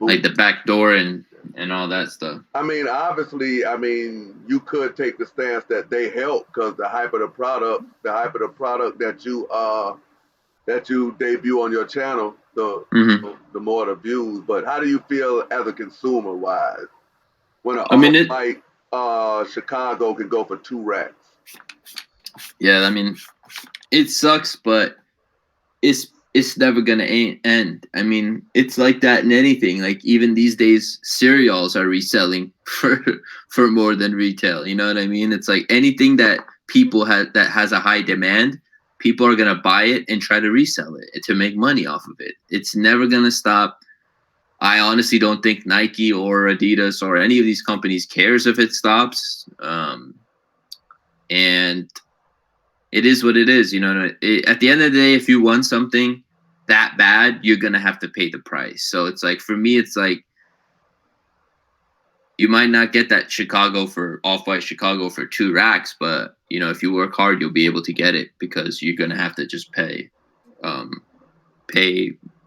Speaker 2: like the back door and all that stuff.
Speaker 1: I mean, obviously, I mean, you could take the stance that they help because the hype of the product that you debut on your channel, the more the views. But how do you feel as a consumer wise when an off-white Chicago can go for 2 racks?
Speaker 2: Yeah, I mean, it sucks, but it's never gonna end. I mean, it's like that in anything. Like even these days, cereals are reselling for more than retail. You know what I mean? It's like anything that people have that has a high demand, people are gonna buy it and try to resell it to make money off of it. It's never gonna stop. I honestly don't think Nike or Adidas or any of these companies cares if it stops. And it is what it is. You know, at the end of the day, if you want something that bad, you're going to have to pay the price. So it's like, for me, it's like, you might not get that off-white Chicago for 2 racks, but, you know, if you work hard, you'll be able to get it because you're going to have to just pay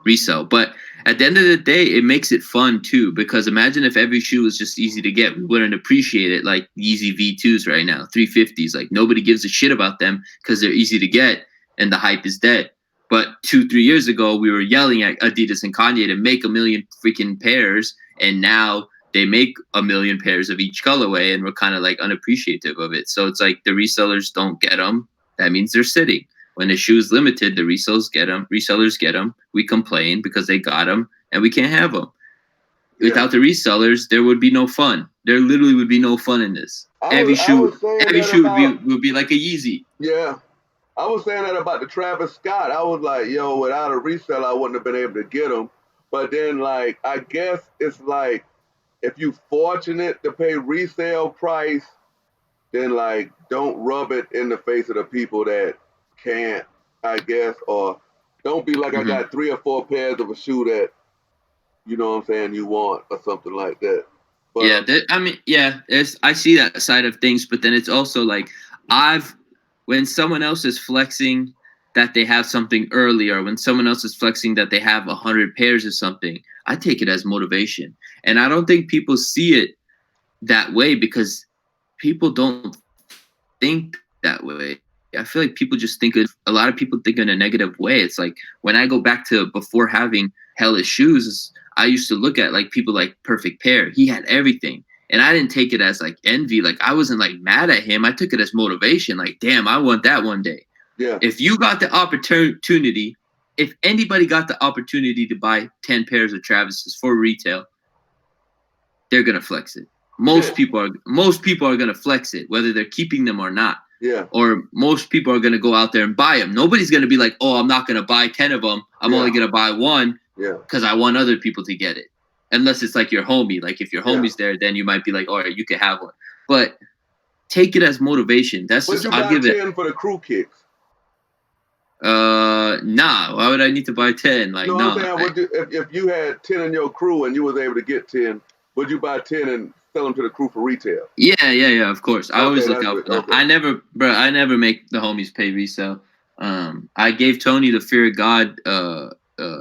Speaker 2: resell. But at the end of the day, it makes it fun too, because imagine if every shoe was just easy to get. We wouldn't appreciate it like Yeezy V2s right now, 350s. Like nobody gives a shit about them because they're easy to get and the hype is dead. But 2-3 years ago, we were yelling at Adidas and Kanye to make 1 million freaking pairs, and now they make 1 million pairs of each colorway, and we're kind of like unappreciative of it. So it's like the resellers don't get them. That means they're sitting. When the shoe is limited, the resellers get them. We complain because they got them, and we can't have them. Yeah. Without the resellers, there would be no fun. There literally would be no fun in this. Every shoe would be like a Yeezy.
Speaker 1: Yeah. I was saying that about the Travis Scott. I was like, yo, without a reseller, I wouldn't have been able to get them. But then, like, I guess it's like, if you fortunate to pay resale price, then, like, don't rub it in the face of the people that can't, I guess, or don't be like, I got 3 or 4 pairs of a shoe that, you know what I'm saying, you want or something like that.
Speaker 2: But, yeah, I see that side of things, but then it's also like, when someone else is flexing that they have something early, or when someone else is flexing that they have 100 pairs of something, I take it as motivation. And I don't think people see it that way because people don't think that way. I feel like people just a lot of people think in a negative way. It's like when I go back to before having hellish shoes, I used to look at like people like Perfect Pair. He had everything. And I didn't take it as like envy. Like I wasn't like mad at him. I took it as motivation. Like, damn, I want that one day.
Speaker 1: Yeah.
Speaker 2: If you got the opportunity, if anybody got the opportunity to buy 10 pairs of Travis's for retail, they're going to flex it. most people are gonna flex it, whether they're keeping them or not.
Speaker 1: Yeah.
Speaker 2: Or most people are gonna go out there and buy them. Nobody's gonna be like, oh, I'm not gonna buy 10 of them. I'm only gonna buy one because I want other people to get it. Unless it's like your homie. Like if your homie's there, then you might be like, all right, you can have one. But take it as motivation. That's
Speaker 1: Would
Speaker 2: just
Speaker 1: you
Speaker 2: I'll
Speaker 1: buy
Speaker 2: give
Speaker 1: 10
Speaker 2: it.
Speaker 1: for the crew kicks?
Speaker 2: Nah. Why would I need to buy 10? Like,
Speaker 1: no,
Speaker 2: no.
Speaker 1: I'm saying, would you, if you had 10 in your crew and you was able to get 10, would you buy 10 and sell them to the crew for retail?
Speaker 2: Yeah. Of course. I always look out for them.
Speaker 1: Okay.
Speaker 2: I never make the homies pay resale. I gave Tony the Fear of God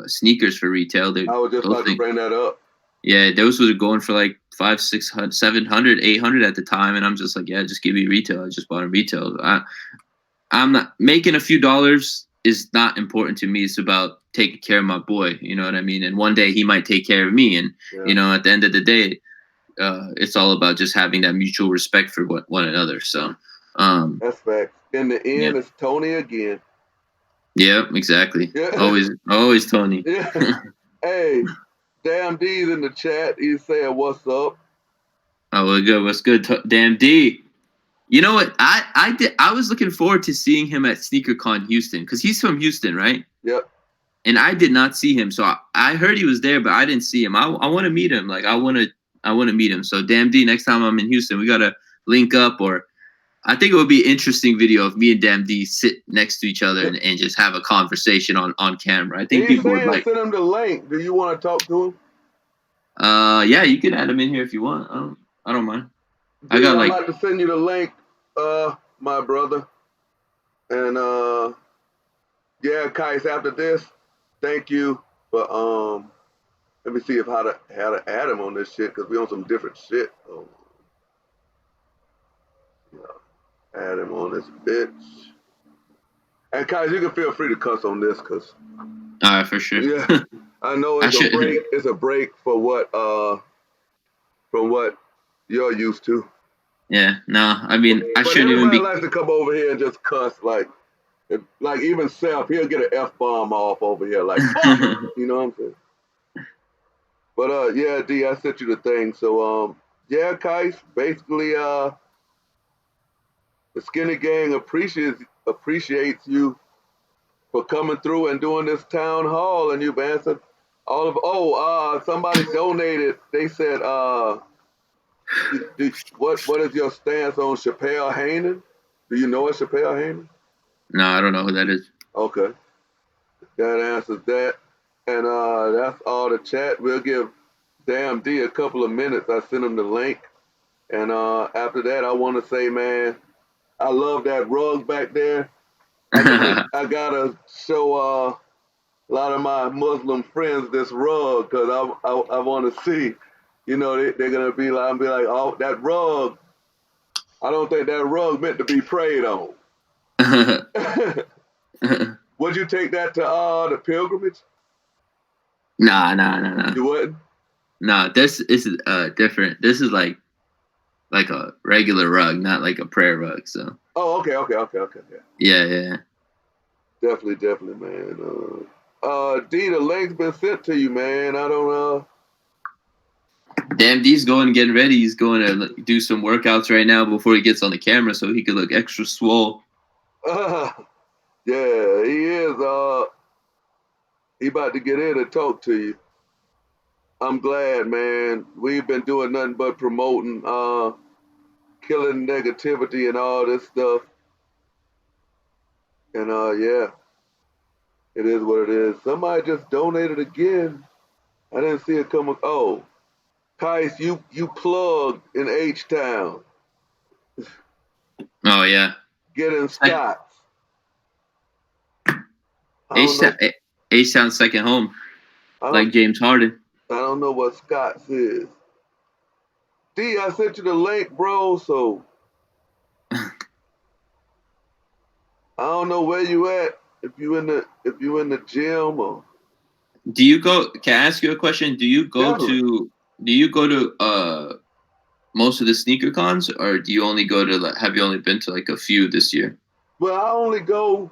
Speaker 2: sneakers for retail.
Speaker 1: I was just about to bring that up.
Speaker 2: Yeah, those were going for like 500, 600, 700, 800 at the time, and I'm just like, yeah, just give me retail. I just bought a retail. I'm not making a few dollars is not important to me. It's about taking care of my boy. You know what I mean? And one day he might take care of me. And you know, at the end of the day, it's all about just having that mutual respect for one another. So
Speaker 1: that's fact. In the end, it's Tony again.
Speaker 2: Yeah, exactly. Always Tony.
Speaker 1: Yeah. Hey, Damn D's in the chat. He's saying, "What's up?"
Speaker 2: Oh, well, good. What's good, Damn D? You know what? I was looking forward to seeing him at SneakerCon Houston because he's from Houston, right?
Speaker 1: Yep.
Speaker 2: And I did not see him, so I heard he was there, but I didn't see him. I want to meet him. Like I want to meet him. So Damn D, next time I'm in Houston, we gotta link up. Or I think it would be an interesting video of me and Damn D sit next to each other and just have a conversation on camera. I think people would like.
Speaker 1: Send him the link. Do you want to talk to him?
Speaker 2: Yeah, you can add him in here if you want. I don't mind.
Speaker 1: Dude, I'm about to send you the link, my brother. And yeah, Qias, after this, thank you for let me see how to add him on this shit, because we on some different shit. Add him on this bitch. And Qias, you can feel free to cuss on this, cause
Speaker 2: for sure.
Speaker 1: Yeah. I know it's a break. It's a break for what from what you're used to.
Speaker 2: Yeah, no, I mean, I
Speaker 1: but
Speaker 2: shouldn't even be.
Speaker 1: Everybody likes to come over here and just cuss, like even Seth, he'll get an F-bomb off over here, like, you know what I'm saying? But yeah, D, I sent you the thing. So yeah, Qias, basically the Skinny Gang appreciates you for coming through and doing this town hall, and you've answered all of. Somebody donated. They said, what is your stance on Chappelle Hainan? Do you know what Chappelle Hainan?
Speaker 2: No, I don't know who that is.
Speaker 1: Okay, that answers that, and that's all the chat. We'll give Damn D a couple of minutes. I sent him the link, and after that, I want to say, man, I love that rug back there. I gotta show a lot of my Muslim friends this rug, because I want to see, you know, they're gonna be like, oh, that rug. I don't think that rug meant to be prayed on. Would you take that to the pilgrimage?
Speaker 2: Nah.
Speaker 1: You wouldn't?
Speaker 2: Nah, this is different. This is like a regular rug, not like a prayer rug. So.
Speaker 1: Oh, okay.
Speaker 2: Yeah.
Speaker 1: Definitely, man. D, the link's been sent to you, man. I don't
Speaker 2: Damn, D's getting ready. He's going to do some workouts right now before he gets on the camera, so he could look extra swole.
Speaker 1: Yeah, he is. He about to get in and talk to you. I'm glad, man. We've been doing nothing but promoting killing negativity and all this stuff. And yeah, it is what it is. Somebody just donated again. I didn't see it come. Oh, Qias, you plugged in H-Town.
Speaker 2: Oh yeah.
Speaker 1: Getting Scots.
Speaker 2: H-Town's second home, like James Harden.
Speaker 1: I don't know what Scots is. D, I sent you the link, bro. So I don't know where you at. If you in the gym or.
Speaker 2: Do you go? Can I ask you a question? Do you go to most of the sneaker cons, or do you only go to have you only been to like a few this year?
Speaker 1: Well, I only go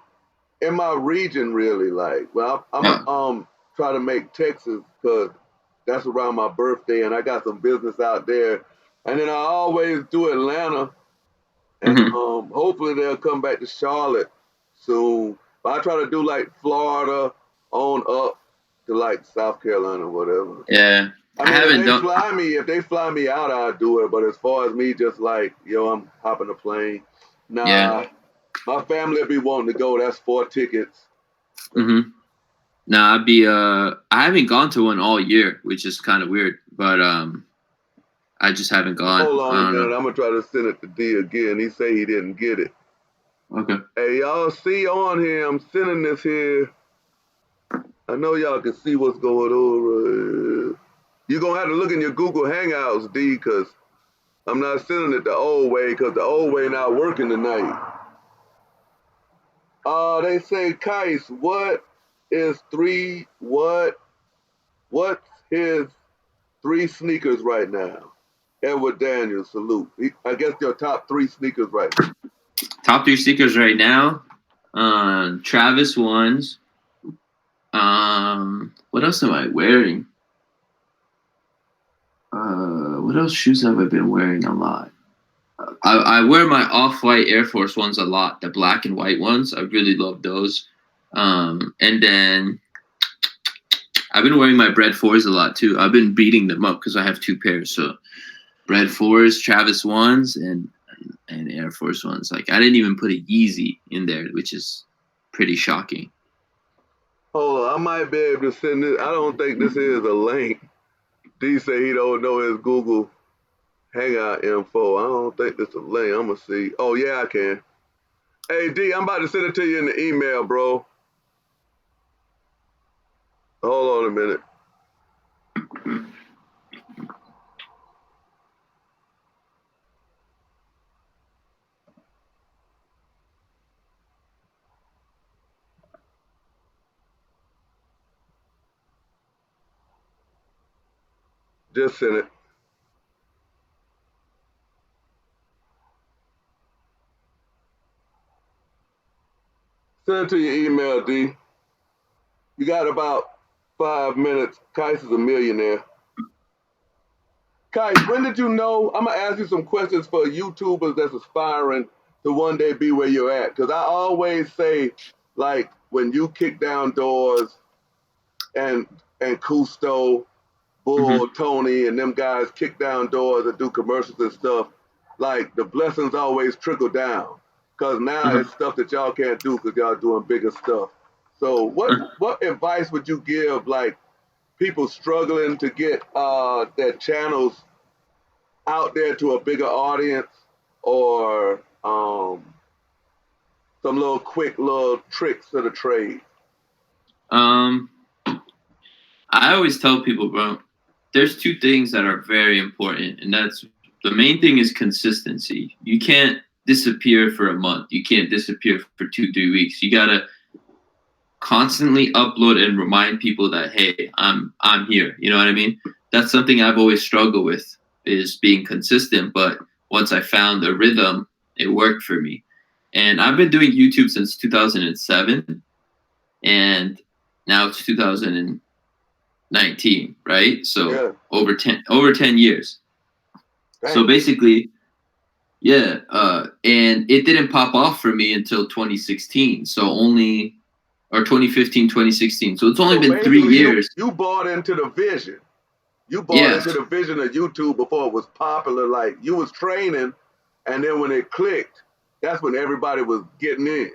Speaker 1: in my region, really. Like, well, I'm try to make Texas, because that's around my birthday, and I got some business out there. And then I always do Atlanta, and hopefully they'll come back to Charlotte soon. But I try to do like Florida on up to like South Carolina or whatever.
Speaker 2: Yeah.
Speaker 1: I mean, if they fly me out, I'll do it. But as far as me, just like, yo, I'm hopping a plane. Nah,
Speaker 2: Yeah.
Speaker 1: my family will be wanting to go. That's 4 tickets.
Speaker 2: Mm-hmm. Nah, I haven't gone to one all year, which is kind of weird, but I just haven't gone.
Speaker 1: Hold on a minute.
Speaker 2: Know.
Speaker 1: I'm gonna try to send it to D again. He say he didn't get it.
Speaker 2: Okay.
Speaker 1: Hey, y'all see on here? I'm sending this here. I know y'all can see what's going on. You're gonna have to look in your Google Hangouts, D, because I'm not sending it the old way, because the old way not working tonight. They say, Qias, what's his 3 sneakers right now? Edward Daniels, salute. I guess your top 3 sneakers right now.
Speaker 2: Top 3 sneakers right now. Travis ones. What else am I wearing? What else shoes have I been wearing a lot? I wear my off-white Air Force ones a lot, the black and white ones. I really love those. And then I've been wearing my Bread 4s a lot too. I've been beating them up because I have 2 pairs. So Bread 4s, Travis ones, and Air Force ones. Like I didn't even put a Yeezy in there, which is pretty shocking.
Speaker 1: Hold on, I might be able to send this. I don't think this is a link. D say he don't know his Google Hangout info. I don't think this is a link. I'm gonna see. Oh yeah, I can. Hey D, I'm about to send it to you in the email, bro. Hold on a minute. Just send it. Send it to your email, D. You got about 5 minutes. Qias is a millionaire. Qias, when did you know? I'm gonna ask you some questions for YouTubers that's aspiring to one day be where you're at. Cause I always say, like, when you kick down doors and Cousteau, Bull, Tony, and them guys kick down doors and do commercials and stuff, like the blessings always trickle down. Cause now it's stuff that y'all can't do because y'all doing bigger stuff. So what advice would you give like people struggling to get their channels out there to a bigger audience, or some little quick little tricks of the trade?
Speaker 2: I always tell people, bro, there's 2 things that are very important, and that's the main thing is consistency. You can't disappear for a month. You can't disappear for 2-3 weeks. You gotta constantly upload and remind people that, hey, I'm here. You know what I mean? That's something I've always struggled with, is being consistent. But once I found a rhythm, it worked for me. And I've been doing YouTube since 2007, and now it's 2019, right? So yeah. over 10 years. Dang. So basically, yeah, and it didn't pop off for me until 2016. So only, or 2015, 2016. So it's only been 3 years.
Speaker 1: You bought into the vision. You bought into the vision of YouTube before it was popular. Like you was training, and then when it clicked, that's when everybody was getting in.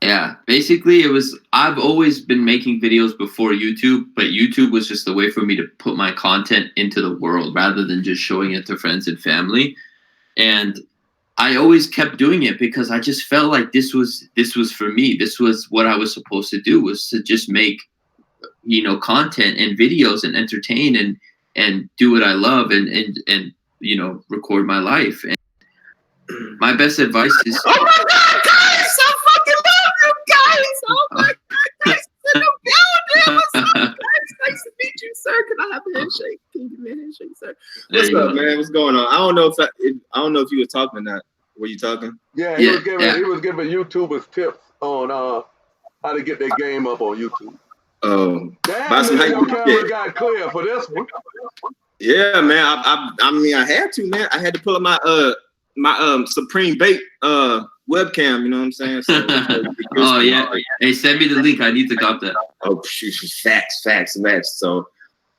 Speaker 2: Yeah, basically I've always been making videos before YouTube, but YouTube was just a way for me to put my content into the world rather than just showing it to friends and family. And I always kept doing it because I just felt like this was for me. This was what I was supposed to do, was to just make, content and videos and entertain and do what I love and record my life. And my best advice is, oh my God, guys, I fucking love you guys. Oh my God, guys, in the building. What's up, guys? Nice to meet you, sir. Can I have a handshake? Can you give me a handshake, sir?
Speaker 3: What's up, man? What's going on? I don't know if you were talking or not. Were you talking?
Speaker 1: Yeah, he was giving YouTubers tips on how to get their game up on YouTube.
Speaker 3: Oh,
Speaker 1: damn! Your camera got clear for this one.
Speaker 3: Yeah, man. I mean, I had to, man. I had to pull up my Supreme Bait webcam. You know what I'm saying? So,
Speaker 2: oh yeah. Hey, send me the link. I need to cop that.
Speaker 3: Oh, facts. So,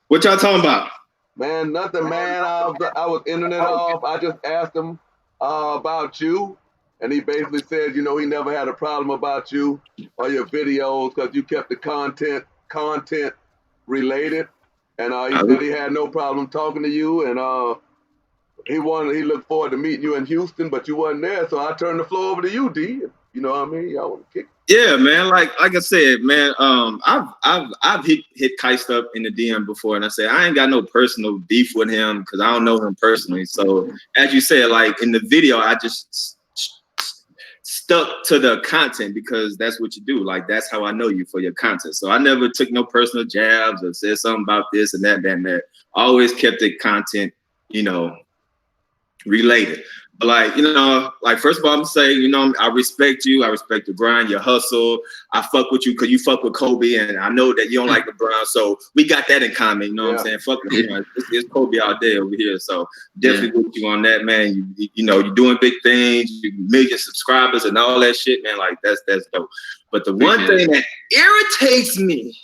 Speaker 3: what y'all talking about?
Speaker 1: Man, nothing, man. I was internet off. I just asked him about you, and he basically said, he never had a problem about you or your videos because you kept the content related, and he said he had no problem talking to you, and he looked forward to meeting you in Houston, but you wasn't there, so I turned the floor over to you, D. You know what I mean? Y'all want to kick?
Speaker 3: Yeah, man. Like I said, man. I've hit Qias up in the DM before, and I said I ain't got no personal beef with him because I don't know him personally. So as you said, like in the video, I just stuck to the content because that's what you do. Like that's how I know you, for your content. So I never took no personal jabs or said something about this and that and that. I always kept it content, related. But like first of all, I'm saying, I respect you. I respect the grind, your hustle. I fuck with you because you fuck with Kobe, and I know that you don't like LeBron. So we got that in common. You know what I'm saying? Fuck LeBron. It's Kobe all day over here. So definitely with you on that, man. You're doing big things. You million subscribers and all that shit, man. Like that's dope. But the one thing that irritates me,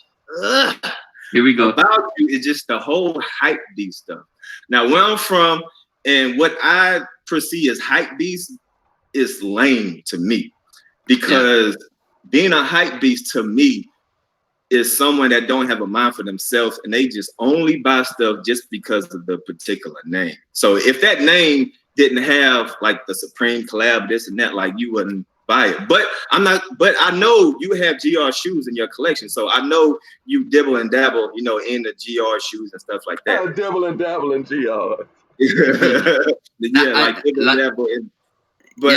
Speaker 2: here we go,
Speaker 3: about you is just the whole hype beast stuff. Now, where I'm from, and what I perceive as hype beast is lame to me, because being a hype beast to me is someone that don't have a mind for themselves, and they just only buy stuff just because of the particular name. So if that name didn't have like the Supreme collab, this and that, like you wouldn't buy it. But I know you have GR shoes in your collection, so I know you dibble and dabble, in the GR shoes and stuff like that.
Speaker 1: I dibble and dabble in GR.
Speaker 3: But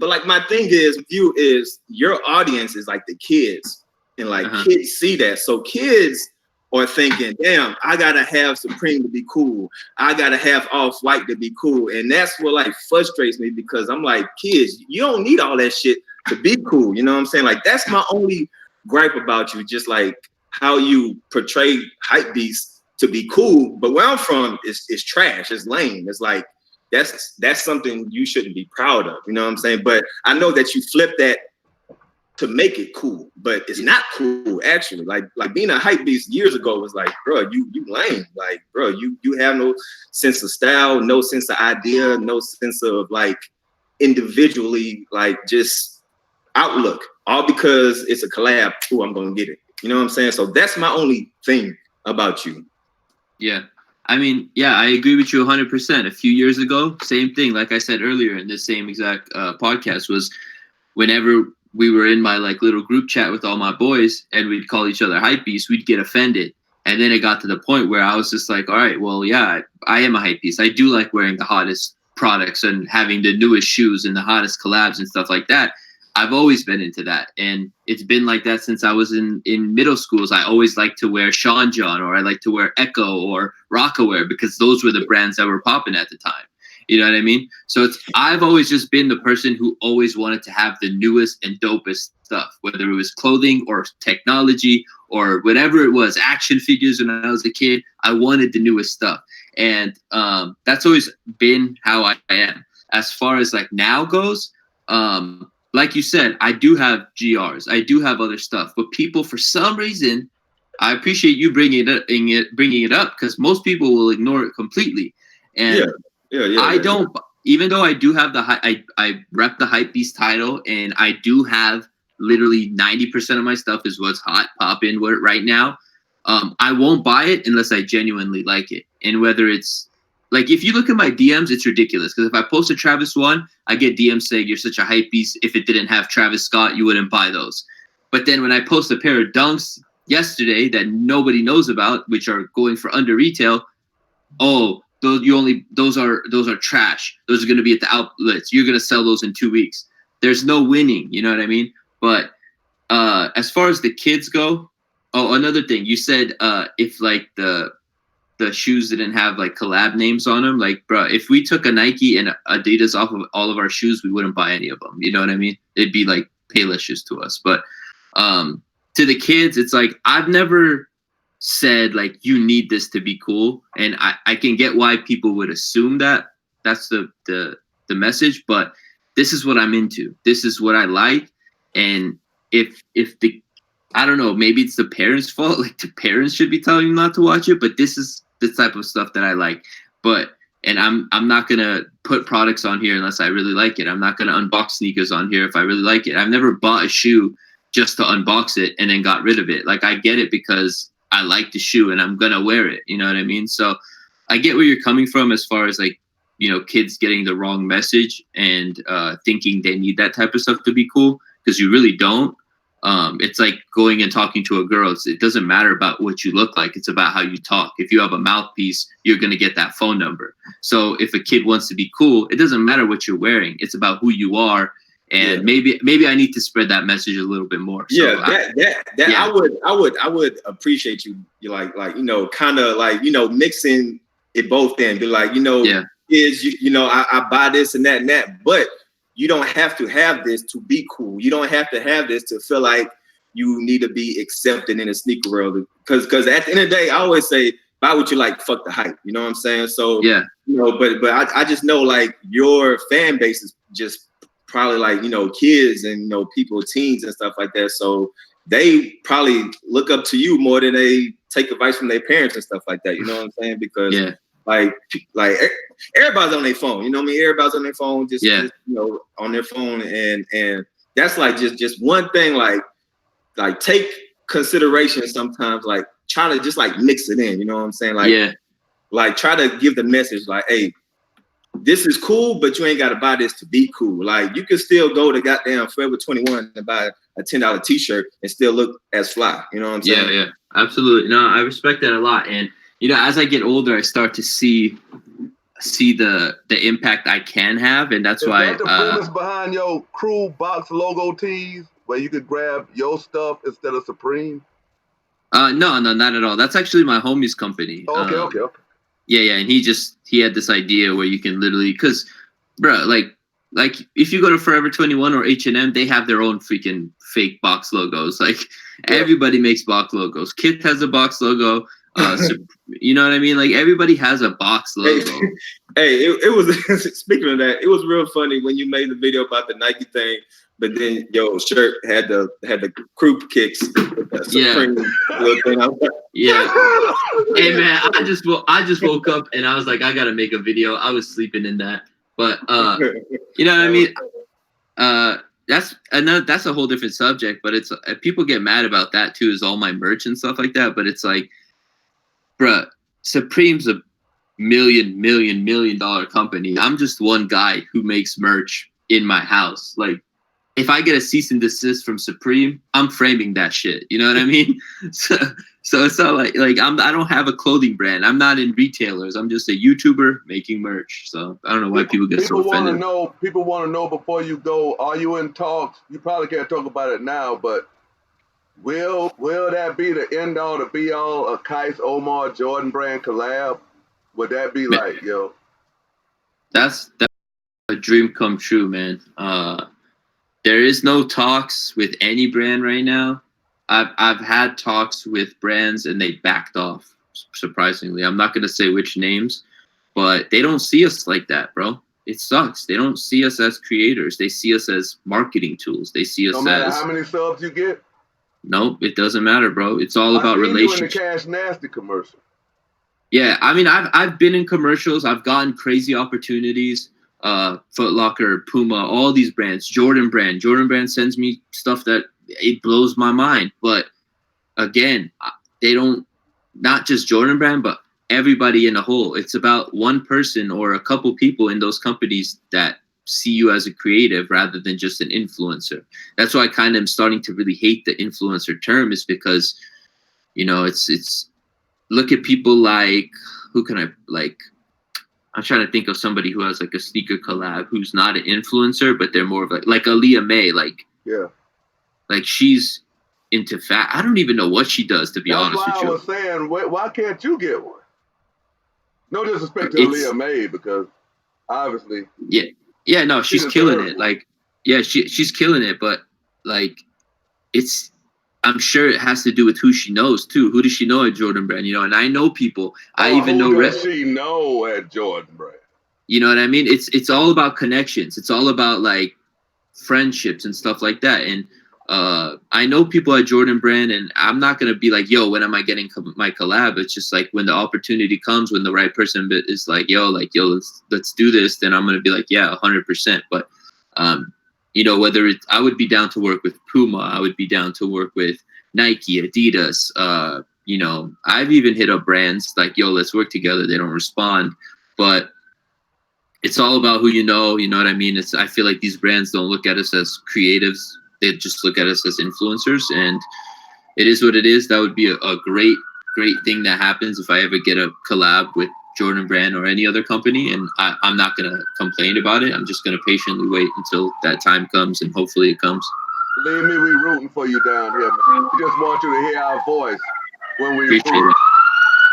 Speaker 3: like my thing is with you is your audience is like the kids, and like kids see that, so kids are thinking, damn, I gotta have Supreme to be cool, I gotta have Off-White to be cool, and that's what like frustrates me, because I'm like, kids, you don't need all that shit to be cool. You know what I'm saying? Like that's my only gripe about you, just like how you portray hype beasts to be cool, but where I'm from is trash. It's lame. It's like that's something you shouldn't be proud of. You know what I'm saying? But I know that you flip that to make it cool, but it's not cool actually. Like being a hype beast years ago was like, bro, you lame. Like, bro, you have no sense of style, no sense of idea, no sense of like individually, like just outlook. All because it's a collab. Ooh, I'm gonna get it. You know what I'm saying? So that's my only thing about you.
Speaker 2: Yeah. I mean, I agree with you 100%. A few years ago, same thing. Like I said earlier in this same exact podcast, was whenever we were in my like little group chat with all my boys and we'd call each other hype beasts, we'd get offended. And then it got to the point where I was just like, all right, well, yeah, I am a hype beast. I do like wearing the hottest products and having the newest shoes and the hottest collabs and stuff like that. I've always been into that, and it's been like that since I was in middle schools. I always liked to wear Sean John, or I like to wear Echo or Rockaware, because those were the brands that were popping at the time. You know what I mean? So I've always just been the person who always wanted to have the newest and dopest stuff, whether it was clothing or technology or whatever it was, action figures. When I was a kid, I wanted the newest stuff, and that's always been how I am. As far as like now goes, like you said, I do have GRs. I do have other stuff. But people, for some reason, I appreciate you bringing it up, because most people will ignore it completely. And I don't. Even though I do have I rep the hype beast title, and I do have literally 90% of my stuff is what's hot, popping right now. I won't buy it unless I genuinely like it. And whether it's like, if you look at my DMs, it's ridiculous, because if I post a Travis one, I get DMs saying you're such a hype beast. If it didn't have Travis Scott, you wouldn't buy those. But then when I post a pair of dunks yesterday that nobody knows about, which are going for under retail, those are trash. Those are going to be at the outlets. You're going to sell those in 2 weeks. There's no winning. You know what I mean? But as far as the kids go, another thing you said, if like the shoes didn't have like collab names on them, like, bro, if we took a Nike and Adidas off of all of our shoes, we wouldn't buy any of them. You know what I mean? It'd be like Payless shoes to us. But to the kids, it's like, I've never said like you need this to be cool, and I can get why people would assume that that's the message, but this is what I'm into. This is what I like, and if the I don't know, maybe it's the parents' fault. Like the parents should be telling you not to watch it, but this is the type of stuff that I like. And I'm not gonna put products on here unless I really like it. I'm not gonna unbox sneakers on here if I really like it. I've never bought a shoe just to unbox it and then got rid of it. Like I get it because I like the shoe and I'm gonna wear it. You know what I mean? So I get where you're coming from as far as like, you know, kids getting the wrong message and thinking they need that type of stuff to be cool, because you really don't. It's like going and talking to a girl. It doesn't matter about what you look like. It's about how you talk. If you have a mouthpiece, you're going to get that phone number. So if a kid wants to be cool, it doesn't matter what you're wearing. It's about who you are. And maybe I need to spread that message a little bit more. So
Speaker 3: I would appreciate you like, you know, kind of like, you know, mixing it both in, be like, you know, you know, I buy this and that, but you don't have to have this to be cool. You don't have to have this to feel like you need to be accepted in the sneaker world. Because at the end of the day, I always say, buy what you like, fuck the hype. You know what I'm saying? So, you know, but I just know like your fan base is just probably like, you know, kids and, you know, people, teens and stuff like that. So they probably look up to you more than they take advice from their parents and stuff like that. You know what I'm saying? Because like everybody's on their phone, you know what I mean? Everybody's on their phone, just you know, on their phone, and that's like just one thing. Like take consideration sometimes. Like try to just like mix it in. You know what I'm saying? Like try to give the message like, hey, this is cool, but you ain't got to buy this to be cool. Like you can still go to goddamn Forever 21 and buy a $10 t-shirt and still look as fly. You know what I'm saying?
Speaker 2: Yeah, absolutely. No, I respect that a lot, and you know, as I get older, I start to see the impact I can have, and that's why
Speaker 1: the premise behind your crew box logo tees, where you could grab your stuff instead of Supreme.
Speaker 2: No, not at all. That's actually my homie's company.
Speaker 1: Okay.
Speaker 2: Yeah, and he had this idea where you can literally, because, bro, like if you go to Forever 21 or H&M, they have their own freaking fake box logos. Like everybody makes box logos. Kith has a box logo. You know what I mean? Like everybody has a box logo.
Speaker 3: Hey, it was speaking of that, it was real funny when you made the video about the Nike thing, but then your shirt had the croup kicks. Supreme little thing. I was like,
Speaker 2: Hey man, I just woke up and I was like, I gotta make a video. I was sleeping in that, but you know what I mean? That's a whole different subject. But it's people get mad about that too. Is all my merch and stuff like that. But it's like, bruh, Supreme's a million dollar company. I'm just one guy who makes merch in my house. Like, if I get a cease and desist from Supreme, I'm framing that shit. You know what I mean? So it's not like I don't have a clothing brand. I'm not in retailers. I'm just a YouTuber making merch. So I don't know why people get so offended.
Speaker 1: People want to know before you go, are you in talks? You probably can't talk about it now, but Will that be the end all, the be all, a Qias Omar Jordan brand collab? Would that be like, yo?
Speaker 2: That's a dream come true, man. There is no talks with any brand right now. I've had talks with brands and they backed off. Surprisingly, I'm not gonna say which names, but they don't see us like that, bro. It sucks. They don't see us as creators. They see us as marketing tools. They see us
Speaker 1: no matter
Speaker 2: as
Speaker 1: how many subs you get.
Speaker 2: Nope, it doesn't matter, bro. It's all about relationships.
Speaker 1: You in the Cash Nasty commercial.
Speaker 2: Yeah, I mean, I've been in commercials. I've gotten crazy opportunities. Foot Locker, Puma, all these brands. Jordan brand sends me stuff that it blows my mind. But again, they don't. Not just Jordan brand, but everybody in a whole. It's about one person or a couple people in those companies that see you as a creative rather than just an influencer. That's why I kind of am starting to really hate the influencer term, is because, you know, it's look at people like, who can I like? I'm trying to think of somebody who has like a sneaker collab who's not an influencer, but they're more of like Aaliyah May, like she's into fat. I don't even know what she does, to be honest with you.
Speaker 1: That's why I was saying, why can't you get one? No disrespect to Aaliyah May, because obviously.
Speaker 2: Yeah, no, she's killing it. Like, yeah, she's killing it, but like, it's I'm sure it has to do with who she knows too. Who does she know at Jordan Brand? And I know people. I even know.
Speaker 1: Who does she know at Jordan Brand?
Speaker 2: You know what I mean? It's all about connections. It's all about like friendships and stuff like that. And I know people at Jordan Brand, and I'm not gonna be like, yo, when am I getting my collab? It's just like when the opportunity comes, when the right person is like, yo, let's do this, then I'm gonna be like, yeah, 100%. But whether it's, I would be down to work with Puma, I would be down to work with Nike, Adidas. I've even hit up brands like, yo, let's work together. They don't respond, but it's all about who you know what I mean? I feel like these brands don't look at us as creatives. They just look at us as influencers, and it is what it is. That would be a great thing that happens if I ever get a collab with Jordan Brand or any other company, and I'm not going to complain about it. I'm just going to patiently wait until that time comes, and hopefully it comes.
Speaker 1: Believe me, we rooting for you down here, man. We just want you to hear our voice when we
Speaker 2: appreciate it.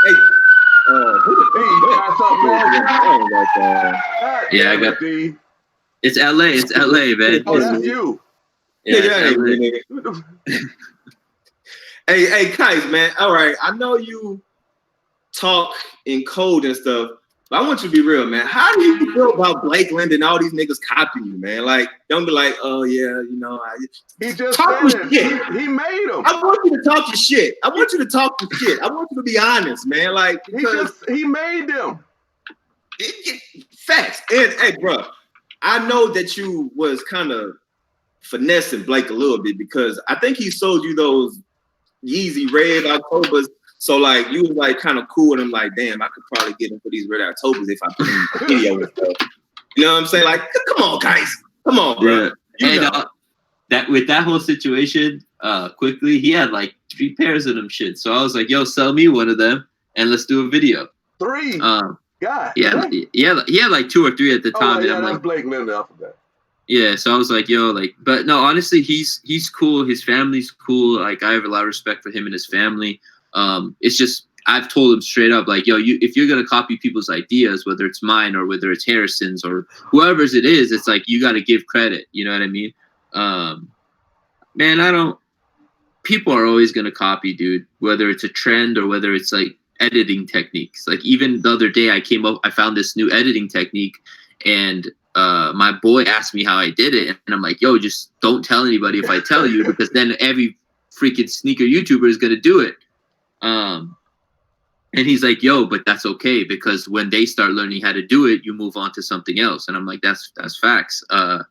Speaker 3: Hey,
Speaker 1: you got something wrong?
Speaker 2: Yeah, I got.
Speaker 1: D.
Speaker 2: It's LA. It's LA, man.
Speaker 1: Oh, that's you.
Speaker 2: Yeah,
Speaker 3: hey, Qias, man. All right, I know you talk in code and stuff, but I want you to be real, man. How do you feel about Blake Linden and all these niggas copying you, man? Like, don't be like, oh yeah,
Speaker 1: he just
Speaker 3: talk
Speaker 1: said
Speaker 3: shit.
Speaker 1: He made them.
Speaker 3: I want you to talk your shit. I want you to talk your shit. I want you to be honest, man. Like,
Speaker 1: he made them.
Speaker 3: Facts. And hey, bro, I know that you was kind of finessing Blake a little bit because I think he sold you those Yeezy Red Octobers. So like you was like kind of cool, and I'm like, damn, I could probably get him for these Red Octobers if I put him in a video and stuff. You know what I'm saying? Like, come on, guys, come on, bro.
Speaker 2: Yeah. That with that whole situation, quickly he had like 3 pairs of them shit. So I was like, yo, sell me one of them and let's do a video.
Speaker 1: 3.
Speaker 2: Yeah, he had like 2 or 3 at the time.
Speaker 1: Yeah,
Speaker 2: and I'm
Speaker 1: that's
Speaker 2: like,
Speaker 1: Blake Linden. I forgot.
Speaker 2: Yeah, so I was like, yo, like, but no, honestly, he's cool. His family's cool. Like, I have a lot of respect for him and his family. It's just I've told him straight up, like, yo, if you're gonna copy people's ideas, whether it's mine or whether it's Harrison's or whoever's it is, it's like you got to give credit. You know what I mean? Man, people are always gonna copy, dude. Whether it's a trend or whether it's like editing techniques. Like even the other day, I found this new editing technique, and my boy asked me how I did it, and I'm like, yo, just don't tell anybody if I tell you, because then every freaking sneaker YouTuber is gonna do it. And he's like, yo, but that's okay, because when they start learning how to do it, you move on to something else. And I'm like, that's facts. But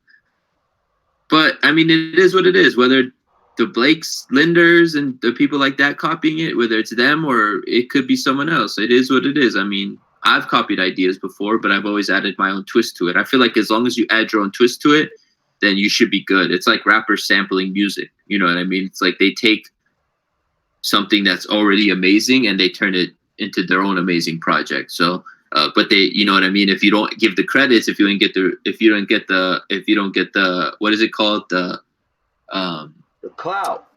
Speaker 2: I mean, it is what it is. Whether the Blakes, Linders, and the people like that copying it, whether it's them or it could be someone else, it is what it is. I mean, I've copied ideas before, but I've always added my own twist to it. I feel like as long as you add your own twist to it, then you should be good. It's like rappers sampling music. You know what I mean? It's like they take something that's already amazing and they turn it into their own amazing project. So, but they, you know what I mean? If you don't give the credits, if you don't get the, what is it called? The
Speaker 1: clout.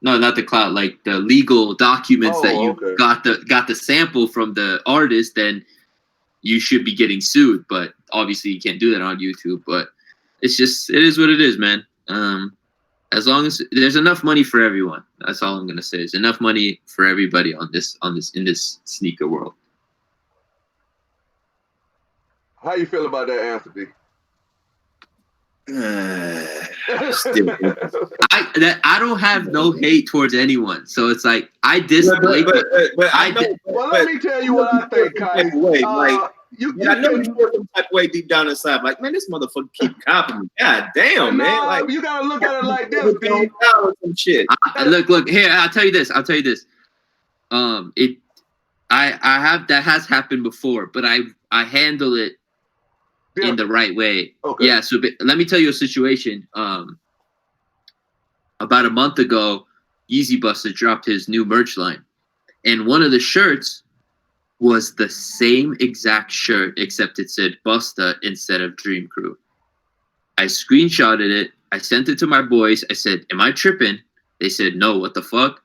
Speaker 2: No, not the clout, like the legal documents that you got the sample from the artist, then you should be getting sued. But obviously you can't do that on YouTube. But it is what it is, man. As long as there's enough money for everyone, that's all I'm gonna say. There's enough money for everybody in this sneaker world.
Speaker 1: How you feel about that answer, B?
Speaker 2: I don't have no hate towards anyone, so it's like I dislike.
Speaker 1: Well, let me tell you what I think, Kai.
Speaker 3: I know you feel some type of way deep down inside, like, man, this motherfucker keep copying me. God damn, man! Like,
Speaker 1: you gotta look at it like this, B.
Speaker 3: Some shit.
Speaker 2: Look here. I'll tell you this. That has happened before, but I handle it in the right way.
Speaker 1: Okay.
Speaker 2: Yeah. So let me tell you a situation. About a month ago, Yeezy Busta dropped his new merch line, and one of the shirts was the same exact shirt, except it said Busta instead of Dream Crew. I screenshotted it. I sent it to my boys. I said, am I tripping? They said, no, what the fuck?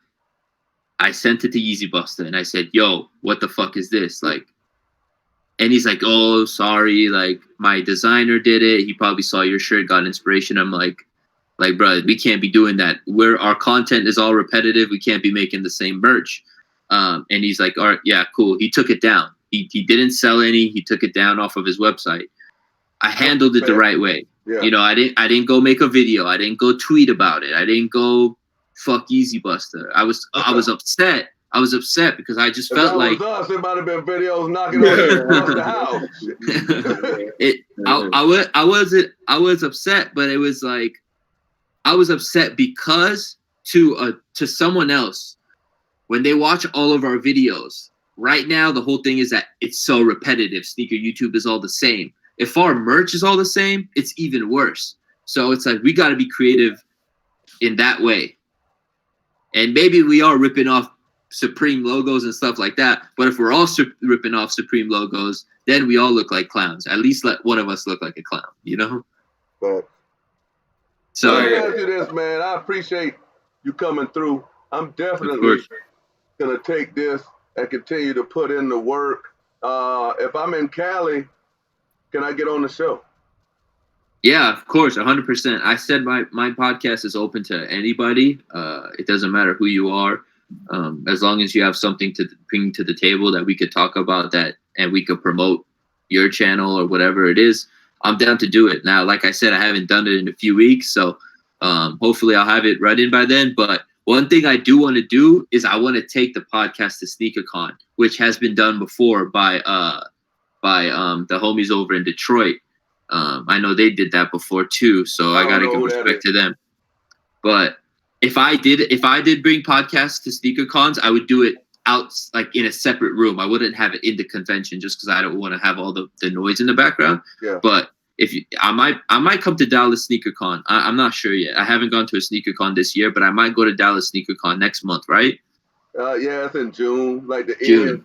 Speaker 2: I sent it to Yeezy Busta, and I said, yo, what the fuck is this? Like, and he's like, oh, sorry, like, my designer did it. He probably saw your shirt, got inspiration. I'm like, Like, bro, we can't be doing that. Where our content is all repetitive, we can't be making the same merch. And he's like, all right, yeah, cool. He took it down. He didn't sell any. He took it down off of his website. I handled it the right way.
Speaker 1: Yeah.
Speaker 2: You know, I didn't go make a video. I didn't go tweet about it. I didn't go fuck Easy Buster. I was upset. I was upset because I just felt like
Speaker 1: us, it might have been videos knocking on the house.
Speaker 2: I was upset, but it was like I was upset because to someone else, when they watch all of our videos, right now the whole thing is that it's so repetitive. Sneaker YouTube is all the same. If our merch is all the same, it's even worse. So it's like we got to be creative in that way. And maybe we are ripping off Supreme logos and stuff like that. But if we're all ripping off Supreme logos, then we all look like clowns. At least let one of us look like a clown, you know?
Speaker 1: But
Speaker 2: so
Speaker 1: let me ask you this, man. I appreciate you coming through. I'm definitely going to take this and continue to put in the work. If I'm in Cali, can I get on the show?
Speaker 2: Yeah, of course, 100%. I said my podcast is open to anybody. It doesn't matter who you are. As long as you have something to bring to the table that we could talk about that and we could promote your channel or whatever it is, I'm down to do it. Now, like I said, I haven't done it in a few weeks, so hopefully I'll have it running by then. But one thing I do want to do is I want to take the podcast to SneakerCon, which has been done before by the homies over in Detroit. I know they did that before too, so I gotta give respect to them. But if I did bring podcasts to SneakerCons, I would do it out like in a separate room. I wouldn't have it in the convention just because I don't want to have all the noise in the background.
Speaker 1: Yeah.
Speaker 2: But I might come to Dallas SneakerCon. I'm not sure yet. I haven't gone to a SneakerCon this year, but I might go to Dallas SneakerCon next month, right?
Speaker 1: Yeah, it's in June, like the
Speaker 2: June.
Speaker 1: end.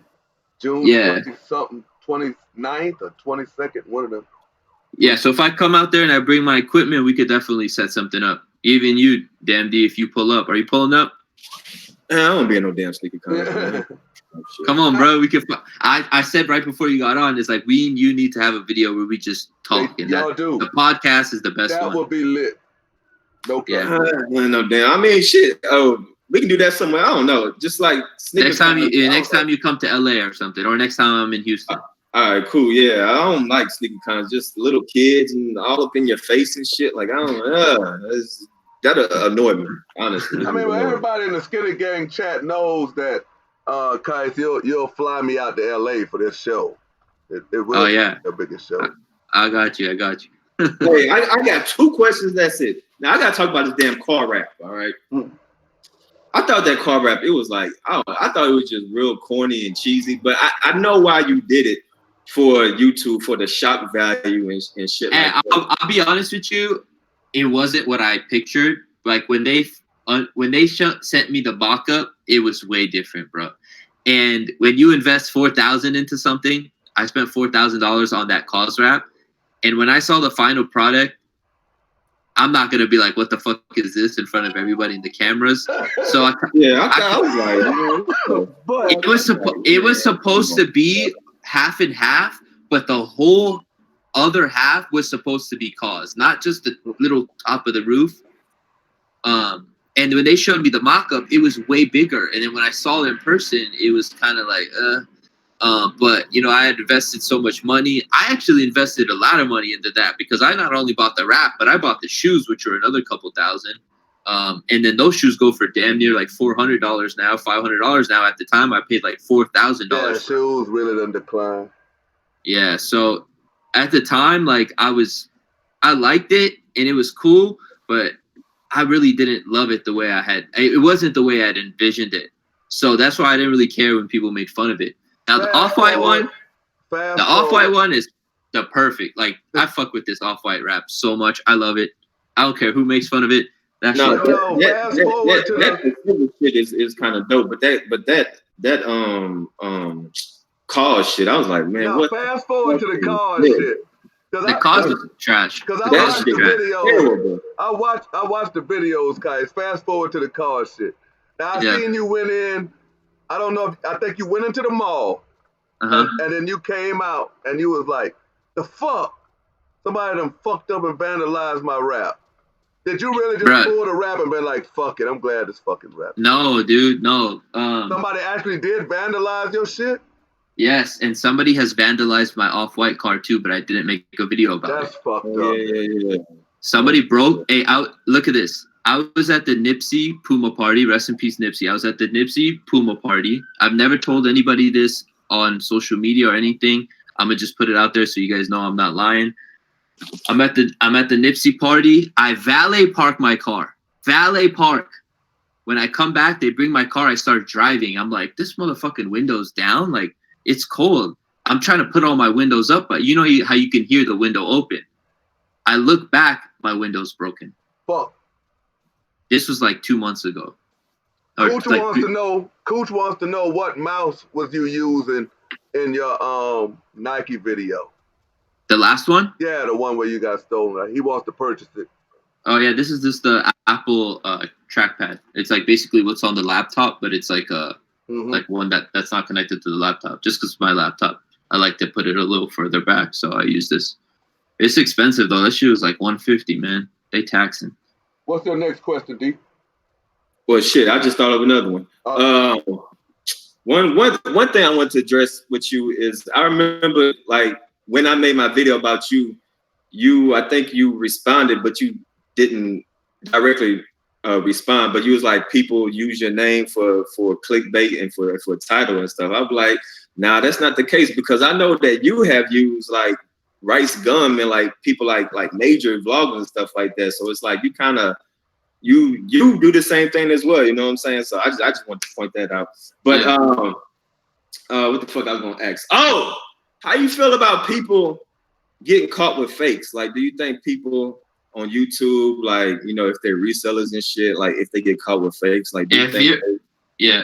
Speaker 1: June 20-something, 29th or 22nd, one of them.
Speaker 2: Yeah, so if I come out there and I bring my equipment, we could definitely set something up. Even you, Damn D, if you pull up. Are you pulling up?
Speaker 3: I don't be in no damn SneakerCon.
Speaker 2: Come on, bro. We can. I said right before you got on, it's like we and you need to have a video where we just talk.
Speaker 1: Y'all do.
Speaker 2: The podcast is the best one.
Speaker 1: That will be lit. No
Speaker 3: problem. Yeah. No damn. I mean, shit. Oh, we can do that somewhere. I don't know. Just like
Speaker 2: next time you come to LA or something, or next time I'm in Houston.
Speaker 3: All right, cool. Yeah, I don't like SneakerCons. Just little kids and all up in your face and shit. Like I don't. That'll annoy me, honestly.
Speaker 1: I mean, well, everybody in the Skinny Gang chat knows that, Qias, you'll fly me out to LA for this show. It will be the biggest show.
Speaker 2: I got you.
Speaker 3: Hey, I got two questions. That's it. Now I gotta talk about this damn car rap. All right. I thought that car rap, it was like, I thought it was just real corny and cheesy. But I know why you did it for YouTube, for the shock value and shit.
Speaker 2: And like I'll be honest with you. It wasn't what I pictured. Like when they sent me the mock-up, it was way different, bro. And when you invest $4,000 into something, I spent $4,000 on that cause wrap. And when I saw the final product, I'm not gonna be like, "What the fuck is this?" in front of everybody in the cameras. So I was like, it was supposed to be half and half, but the whole other half was supposed to be cause, not just the little top of the roof. And when they showed me the mock-up, it was way bigger. And then when I saw it in person, it was kind of like, but you know, I had invested so much money. I actually invested a lot of money into that because I not only bought the wrap, but I bought the shoes, which were another couple thousand. And then those shoes go for damn near like $400 now, $500 now. At the time, I paid like $4,000.
Speaker 1: Yeah, shoes really done decline.
Speaker 2: Yeah, so at the time, like I liked it and it was cool, but I really didn't love it the way it wasn't the way I'd envisioned it. So that's why I didn't really care when people made fun of it. Now the Off-White one is the perfect. Like I fuck with this Off-White rap so much. I love it. I don't care who makes fun of it. That
Speaker 3: shit is kind of dope. But that cause shit, I was like, man, what?
Speaker 1: Fast forward to the cause shit.
Speaker 2: The cause was trash.
Speaker 1: Because I watched the videos. I watched the videos, guys. Fast forward to the cause shit. Now I seen you went in. I don't know. I think you went into the mall, and then you came out and you was like, "The fuck! Somebody done fucked up and vandalized my rap." Did you really just pull the rap and be like, fuck it, I'm glad this fucking rap?
Speaker 2: No, dude, no.
Speaker 1: Somebody actually did vandalize your shit?
Speaker 2: Yes, and somebody has vandalized my Off-White car too, but I didn't make a video about
Speaker 1: That's
Speaker 2: it.
Speaker 1: fucked up.
Speaker 3: Yeah.
Speaker 2: Somebody broke. Hey, look at this. I was at the Nipsey Puma party. Rest in peace, Nipsey. I was at the Nipsey Puma party. I've never told anybody this on social media or anything. I'm gonna just put it out there so you guys know I'm not lying. I'm at the Nipsey party. I valet park my car. Valet park. When I come back, they bring my car. I start driving. I'm like, this motherfucking window's down. Like, it's cold. I'm trying to put all my windows up, but you know how you can hear the window open. I look back, my window's broken.
Speaker 1: Fuck.
Speaker 2: This was like 2 months ago.
Speaker 1: Cooch wants to know what mouse was you using in your Nike video.
Speaker 2: The last one?
Speaker 1: Yeah, the one where you got stolen. He wants to purchase it.
Speaker 2: Oh yeah, this is just the Apple trackpad. It's like basically what's on the laptop, but it's like like one that's not connected to the laptop. Just because it's my laptop, I like to put it a little further back, so I use this. It's expensive though. That shit was like $150, man. They taxing.
Speaker 1: What's your next question, D?
Speaker 3: Well, shit, I just thought of another one. One thing I want to address with you is I remember like when I made my video about you, I think you responded, but you didn't directly respond. But you was like, people use your name for clickbait and for title and stuff. I'm like, nah, that's not the case, because I know that you have used like Rice Gum and like people like major vloggers and stuff like that. So it's like you kind of you do the same thing as well. You know what I'm saying? So I just want to point that out. But what the fuck I was gonna ask? Oh, how you feel about people getting caught with fakes? Like, do you think people on YouTube, like, you know, if they're resellers and shit, like if they get caught with fakes, like, if
Speaker 2: you're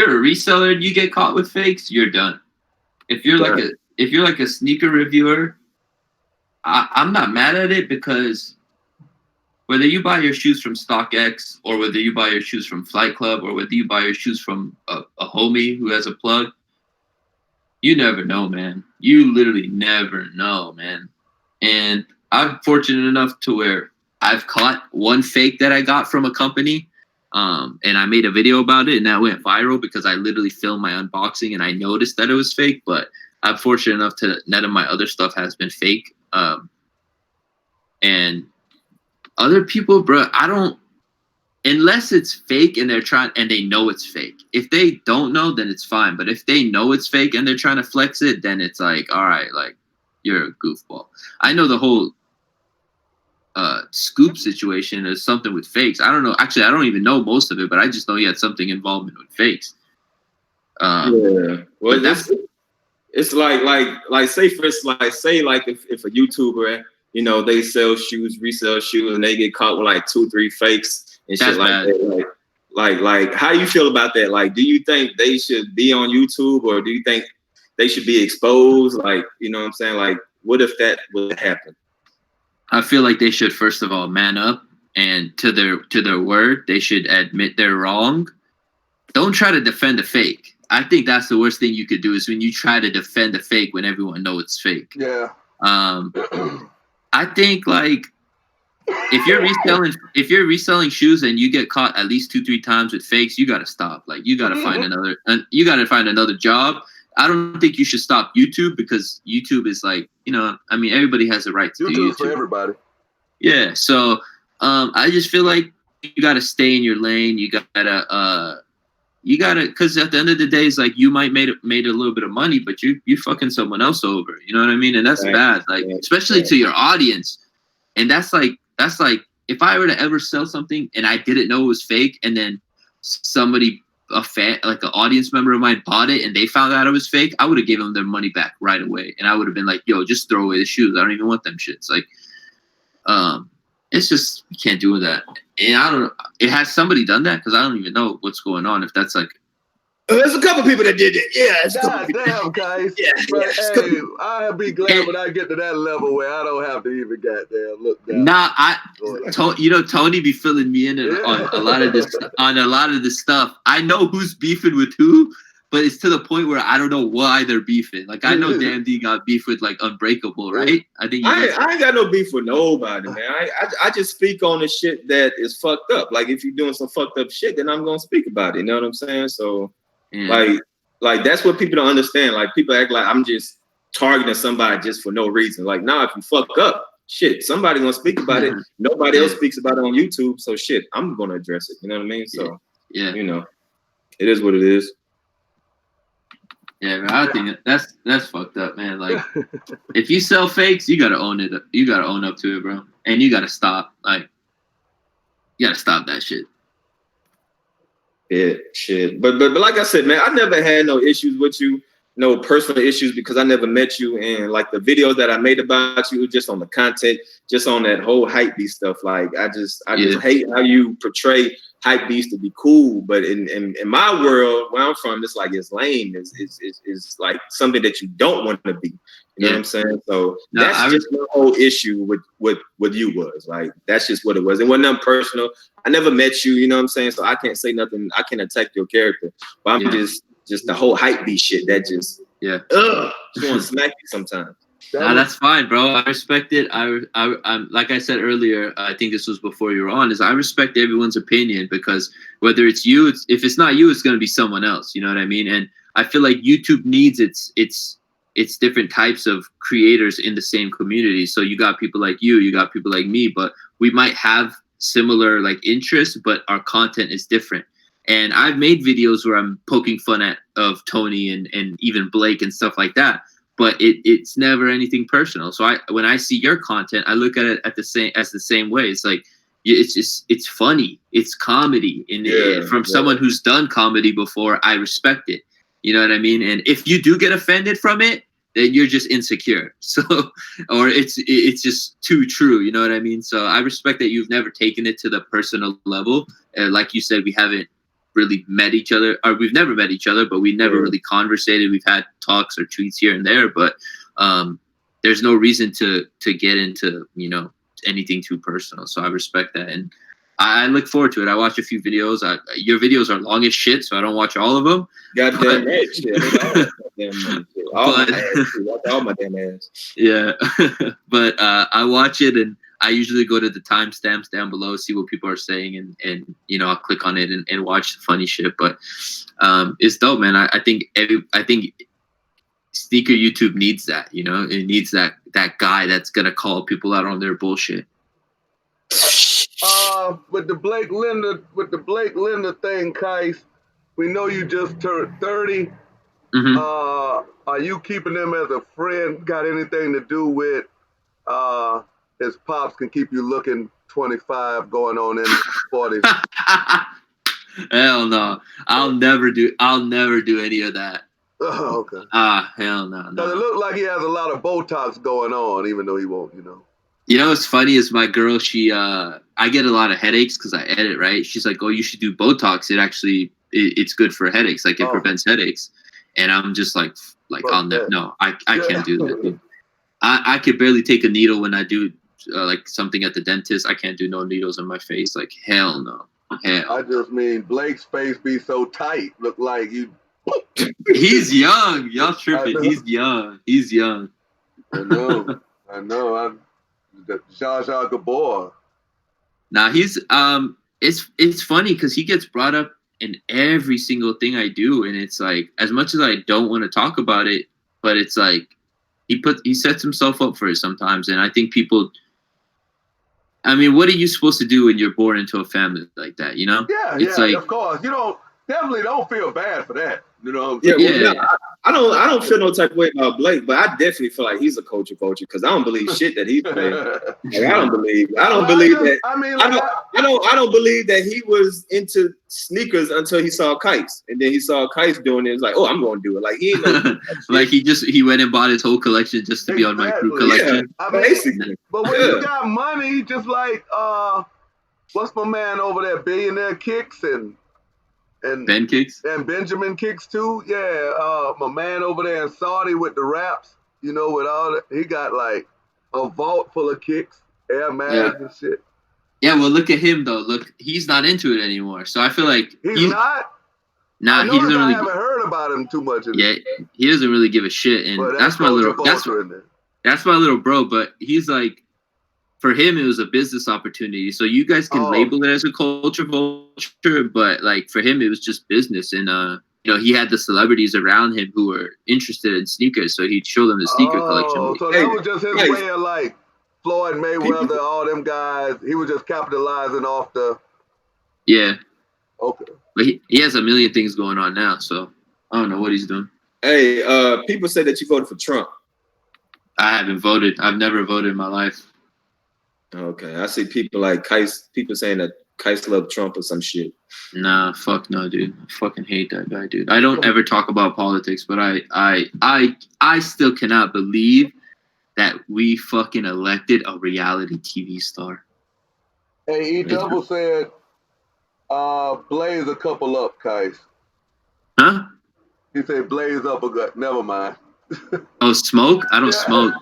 Speaker 2: a reseller and you get caught with fakes, you're done. If you're like a sneaker reviewer, I'm not mad at it, because whether you buy your shoes from StockX or whether you buy your shoes from Flight Club or whether you buy your shoes from a homie who has a plug, you never know, man. You literally never know, man. And I'm fortunate enough to where I've caught one fake that I got from a company, and I made a video about it, and that went viral because I literally filmed my unboxing and I noticed that it was fake. But I'm fortunate enough to none of my other stuff has been fake. And other people, bro, I don't, unless it's fake and they know it's fake. If they don't know, then it's fine. But if they know it's fake and they're trying to flex it, then it's like, all right, like, you're a goofball. I know the whole Scoop situation is something with fakes. I don't know. Actually, I don't even know most of it, but I just know he had something involvement with fakes.
Speaker 3: Yeah. Well, it's like say for instance, like say like if a YouTuber, you know, they sell shoes, resell shoes, and they get caught with like 2-3 fakes and shit like that. Like how do you feel about that? Like, do you think they should be on YouTube, or do you think they should be exposed? Like, you know what I'm saying? Like, what if that would happen?
Speaker 2: I feel like they should, first of all, man up, and to their word, they should admit they're wrong. Don't try to defend a fake. I think that's the worst thing you could do, is when you try to defend a fake when everyone knows it's fake.
Speaker 1: Yeah.
Speaker 2: I think like if you're reselling shoes and you get caught at least 2-3 times with fakes, you gotta stop. Like, you gotta find another job. I don't think you should stop YouTube, because YouTube is like, you know, I mean, everybody has a right to do YouTube.
Speaker 1: For everybody.
Speaker 2: Yeah. So I just feel like you gotta stay in your lane. You gotta because at the end of the day, it's like you might made a little bit of money, but you fucking someone else over. You know what I mean? And that's bad. Like, especially to your audience. And that's like if I were to ever sell something and I didn't know it was fake, and then somebody, a fan, like an audience member of mine, bought it and they found out it was fake, I would have given them their money back right away. And I would have been like, yo, just throw away the shoes. I don't even want them shits. Like, it's just, you can't do that. And I don't know, has somebody done that? Because I don't even know what's going on. If that's like,
Speaker 3: there's a couple people that did it. Yeah,
Speaker 1: damn, guys.
Speaker 3: Yeah,
Speaker 1: but hey, I'll be glad when I get to that level where I don't have to even goddamn look down.
Speaker 2: Nah, Tony be filling me in on a lot of this stuff. I know who's beefing with who, but it's to the point where I don't know why they're beefing. Like, I know Damn D got beef with like Unbreakable, right? I think
Speaker 3: I ain't got no beef with nobody, man. I just speak on the shit that is fucked up. Like, if you're doing some fucked up shit, then I'm gonna speak about it. You know what I'm saying? So, like that's what people don't understand. Like, people act like I'm just targeting somebody just for no reason. Like, nah, if you fuck up, shit, somebody gonna speak about it. Nobody else speaks about it on YouTube, so shit, I'm gonna address it. You know what I mean? So, you know, it is what it is.
Speaker 2: Yeah, man, I think that's fucked up, man. Like, if you sell fakes, you gotta own it. You gotta own up to it, bro, and you gotta stop. Like, you gotta stop that shit.
Speaker 3: Yeah, shit. But like I said, man, I never had no issues with you, no personal issues, because I never met you. And like the videos that I made about you, just on the content, just on that whole hype beast stuff. Like, I just hate how you portray hype beast to be cool, but in my world, where I'm from, it's like it's lame. It's like something that you don't want to be. You know what I'm saying? So that's just the whole issue with you was. Like, that's just what it was. It wasn't nothing personal. I never met you. You know what I'm saying? So I can't say nothing. I can't attack your character. But I'm just the whole hype beast shit. That just just want to smack you sometimes.
Speaker 2: Nah, that's fine, bro. I respect it. I'm like I said earlier. I think this was before you were on. Is I respect everyone's opinion, because whether it's you, if it's not you, it's going to be someone else. You know what I mean? And I feel like YouTube needs its different types of creators in the same community. So you got people like you got people like me, but we might have similar like interests, but our content is different. And I've made videos where I'm poking fun of Tony and even Blake and stuff like that. But it's never anything personal. So when I see your content, I look at it the same way. It's like, it's funny, it's comedy, and from someone who's done comedy before, I respect it. You know what I mean? And if you do get offended from it, then you're just insecure. So, or it's just too true. You know what I mean? So I respect that you've never taken it to the personal level. Like you said, we haven't really met each other, or we've never met each other, but we never really conversated. We've had talks or tweets here and there, but there's no reason to get into, you know, anything too personal. So I respect that, and I look forward to it. I watch a few videos. Your videos are long as shit, so I don't watch all of them.
Speaker 3: Goddamn right, shit. All my damn ass.
Speaker 2: Yeah, but I watch it, and I usually go to the timestamps down below, see what people are saying, and you know, I'll click on it and watch the funny shit. But it's dope, man. I think sneaker YouTube needs that. You know, it needs that guy that's gonna call people out on their bullshit.
Speaker 1: With the Blake Linda thing, Qias, we know you just turned 30. Are you keeping him as a friend? Got anything to do with his pops can keep you looking 25 going on in 40s?
Speaker 2: Hell no. I'll never do any of that.
Speaker 1: Oh, okay.
Speaker 2: Hell no.
Speaker 1: Because it looks like he has a lot of Botox going on, even though he won't, you know.
Speaker 2: You know what's funny is my girl, she I get a lot of headaches because I edit, right? She's like, oh, you should do Botox. It actually it's good for headaches, like it prevents headaches. And I'm just like I'll never, no, I can't do that, dude. I could barely take a needle when I do like something at the dentist. I can't do no needles in my face. Like, hell no. Hell.
Speaker 1: I just mean Blake's face be so tight. Look like you.
Speaker 2: He's young. Y'all tripping. He's young.
Speaker 1: I know. Zsa Zsa Gabor.
Speaker 2: Now he's it's funny because he gets brought up in every single thing I do, and it's like, as much as I don't want to talk about it, but it's like he sets himself up for it sometimes. And I think people, I mean, what are you supposed to do when you're born into a family like that, you know?
Speaker 1: Yeah,
Speaker 2: it's
Speaker 1: like, of course. You definitely don't feel bad for that. You know?
Speaker 3: I don't feel no type of way about Blake, but I definitely feel like he's a culture because I don't believe shit that he's playing. Like, I don't believe that. I don't believe that he was into sneakers until he saw Qias, and then he saw Qias doing it. It's like, oh, I'm going to do it. Like, he ain't no
Speaker 2: like he went and bought his whole collection just to be on my crew collection.
Speaker 1: Yeah, basically. But when you got money, just like what's my man over there, Billionaire Kicks and
Speaker 2: Ben Kicks
Speaker 1: and Benjamin Kicks too. Yeah, my man over there in Saudi with the raps, you know, with all that, he got like a vault full of kicks, Air Mags and shit.
Speaker 2: Yeah, well, look at him though. Look, he's not into it anymore. So I feel like
Speaker 1: he's not.
Speaker 2: Nah,
Speaker 1: I
Speaker 2: he doesn't
Speaker 1: I
Speaker 2: really.
Speaker 1: haven't heard about him too much.
Speaker 2: Yeah, he doesn't really give a shit, and
Speaker 1: But
Speaker 2: that's my little. That's my little bro. But he's like, for him, it was a business opportunity. So you guys can label it as a culture vulture, but like for him, it was just business. And you know, he had the celebrities around him who were interested in sneakers, so he'd show them the sneaker collection.
Speaker 1: So that was just his way of like Floyd Mayweather, all them guys. He was just capitalizing off the.
Speaker 2: Yeah.
Speaker 1: Okay.
Speaker 2: But he has a million things going on now, so I don't know what he's doing.
Speaker 3: Hey, people say that you voted for Trump.
Speaker 2: I haven't voted. I've never voted in my life.
Speaker 3: Okay, I see people like Qias, people saying that Qias love Trump or some shit.
Speaker 2: Nah, fuck no, dude. I fucking hate that guy, dude. I don't ever talk about politics, but I still cannot believe that we fucking elected a reality TV star.
Speaker 1: Hey, E-Double said, blaze a couple up, Qias.
Speaker 2: Huh?
Speaker 1: He said blaze up a gut. Never mind.
Speaker 2: Oh, smoke? I don't smoke.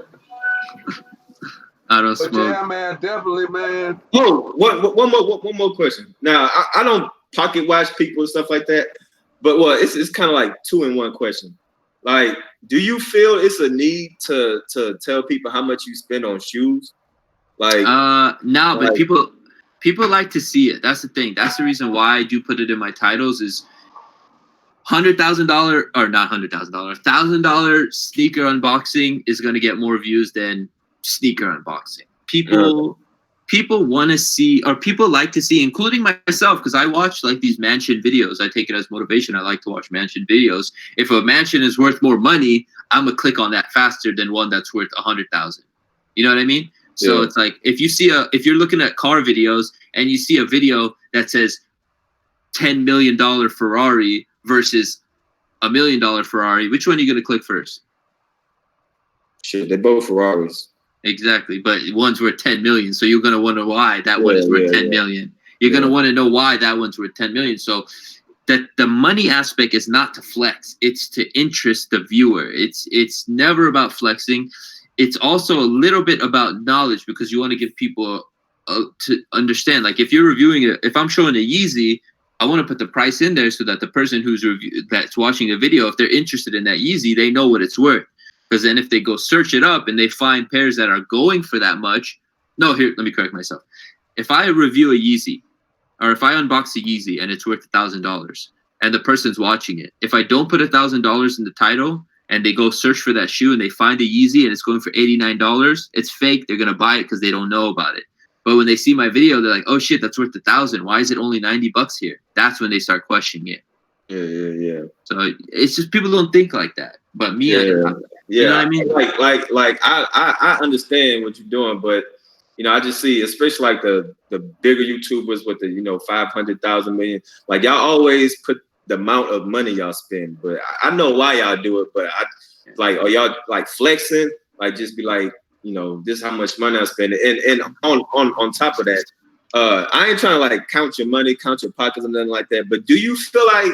Speaker 2: I don't smoke.
Speaker 1: Yeah, man, definitely, man.
Speaker 3: Oh, one more question. Now, I don't pocket watch people and stuff like that, but it's kind of like 2-in-1 question. Like, do you feel it's a need to tell people how much you spend on shoes? Like,
Speaker 2: no, but people like to see it. That's the thing. That's the reason why I do put it in my titles is $100,000 or not $100,000, $1,000 sneaker unboxing is going to get more views than sneaker unboxing. People want to see, or people like to see, including myself, because I watch like these mansion videos. I take it as motivation. I like to watch mansion videos. If a mansion is worth more money, I'm gonna click on that faster than one that's worth 100,000. You know what I mean? So it's like if you're looking at car videos and you see a video that says $10 million Ferrari versus $1 million Ferrari, which one are you gonna click first?
Speaker 3: Shit, they're both Ferraris.
Speaker 2: Exactly, but one's worth 10 million, so you're gonna wonder why that one is worth 10 million. You're gonna want to know why that one's worth 10 million. So that the money aspect is not to flex; it's to interest the viewer. It's never about flexing. It's also a little bit about knowledge because you want to give people to understand. Like if you're reviewing it, if I'm showing a Yeezy, I want to put the price in there so that the person that's watching the video, if they're interested in that Yeezy, they know what it's worth. Because then if they go search it up and they find pairs that are going for that much, let me correct myself. If I review a Yeezy, or if I unbox a Yeezy and it's worth $1,000 and the person's watching it, if I don't put $1,000 in the title and they go search for that shoe and they find a Yeezy and it's going for $89, it's fake. They're going to buy it because they don't know about it. But when they see my video, they're like, oh shit, that's worth $1,000. Why is it only $90 here? That's when they start questioning it.
Speaker 3: Yeah.
Speaker 2: So it's just people don't think like that. But me, you know what I mean?
Speaker 3: Like I understand what you're doing, but you know, I just see, especially like the bigger YouTubers with the 500,000 million. Like y'all always put the amount of money y'all spend, but I know why y'all do it. But are y'all like flexing? Like just be like, this is how much money I spend. And on top of that, I ain't trying to like count your money, count your pockets, and nothing like that. But do you feel like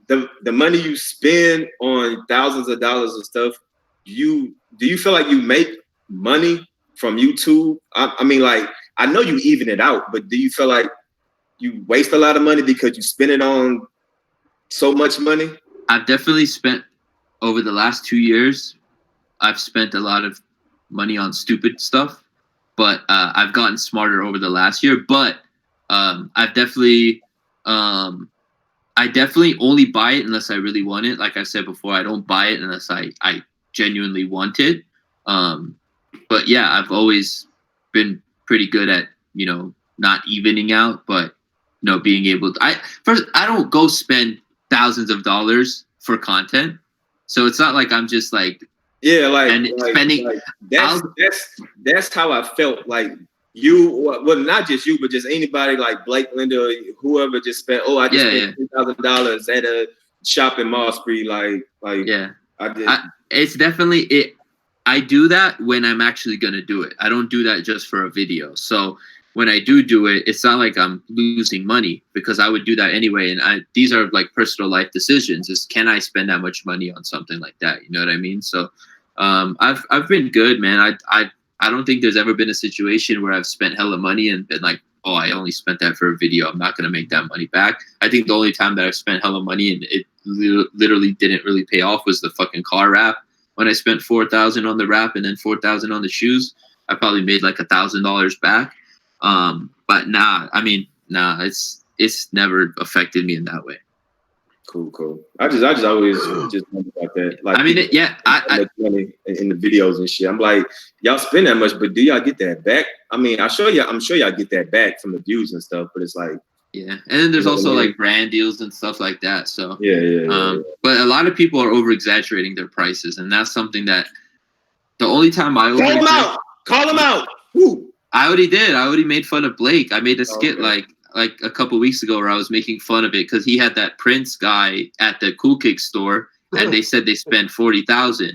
Speaker 3: the money you spend on thousands of dollars of stuff, do you feel like you make money from YouTube? I mean, like, I know you even it out, but do you feel like you waste a lot of money because you spend it on so much money?
Speaker 2: I've definitely spent over the last 2 years, I've spent a lot of money on stupid stuff, but I've gotten smarter over the last year. But I definitely only buy it unless I really want it. Like I said before, I don't buy it unless I genuinely want it. But yeah, I've always been pretty good at, not evening out, but, being able to, I don't go spend thousands of dollars for content. So it's not like I'm just like, spending.
Speaker 3: That's how I felt. Like you, well, not just you, but just anybody like Blake Linda or whoever just spent. Oh, I just spent $2,000 at a shopping mall spree.
Speaker 2: It's definitely it. I do that when I'm actually gonna do it. I don't do that just for a video. So when I do it, it's not like I'm losing money because I would do that anyway. And these are like personal life decisions. Is can I spend that much money on something like that? You know what I mean? So I've been good, man. I don't think there's ever been a situation where I've spent hella money and been like oh, I only spent that for a video. I'm not going to make that money back. I think the only time that I've spent hella money and it literally didn't really pay off was the fucking car wrap. When I spent $4,000 on the wrap and then $4,000 on the shoes, I probably made like $1,000 back. But nah, it's never affected me in that way.
Speaker 3: Cool. I just always just wonder about that. Like,
Speaker 2: I mean, I
Speaker 3: money in the videos and shit. I'm like, y'all spend that much, but do y'all get that back? I mean, I'm sure y'all get that back from the views and stuff, but it's like,
Speaker 2: yeah. And then there's also like brand deals and stuff like that. So
Speaker 3: yeah.
Speaker 2: But a lot of people are over exaggerating their prices, and that's something that the only time I
Speaker 3: call them out. Woo.
Speaker 2: I already did. I already made fun of Blake. I made a skit like a couple weeks ago where I was making fun of it because he had that Prince guy at the Cool Kick store, and they said they spent $40,000,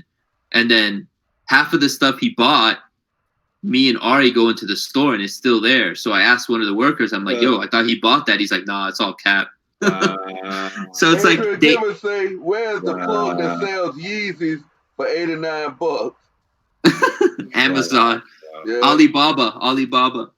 Speaker 2: and then half of the stuff he bought, me and Ari go into the store and it's still there. So I asked one of the workers, I'm like, "Yo, I thought he bought that." He's like, "Nah, it's all cap." So it's like
Speaker 1: they say, "Where's the plug that sells Yeezys for $89?"
Speaker 2: Amazon, yeah. Alibaba.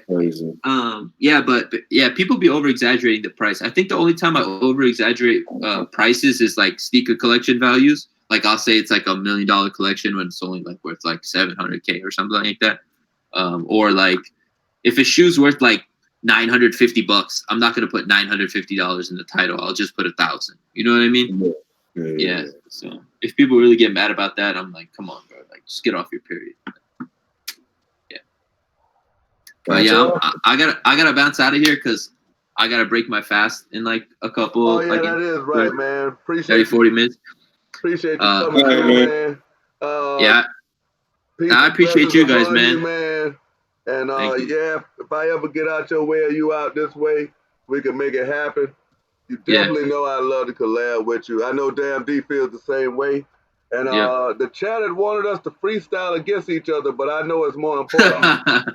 Speaker 3: Crazy.
Speaker 2: But people be over exaggerating the price. I think the only time I over exaggerate prices is like sneaker collection values. Like I'll say it's like $1 million collection when it's only like worth like $700K or something like that. Or like if a shoe's worth like $950, I'm not gonna put $950 in the title. I'll just put 1,000. You know what I mean? Yeah. So if people really get mad about that, I'm like, come on, bro. Like just get off your period. Yeah. But yeah, I gotta bounce out of here because I gotta break my fast in like a couple.
Speaker 1: Oh yeah,
Speaker 2: like
Speaker 1: that is right, man. Appreciate
Speaker 2: 30, 40 minutes.
Speaker 1: Appreciate you coming through, man.
Speaker 2: Yeah. I appreciate you guys, man.
Speaker 1: And if I ever get out your way or you out this way, we can make it happen. You definitely know I love to collab with you. I know Damn D feels the same way. And the chat had wanted us to freestyle against each other, but I know it's more important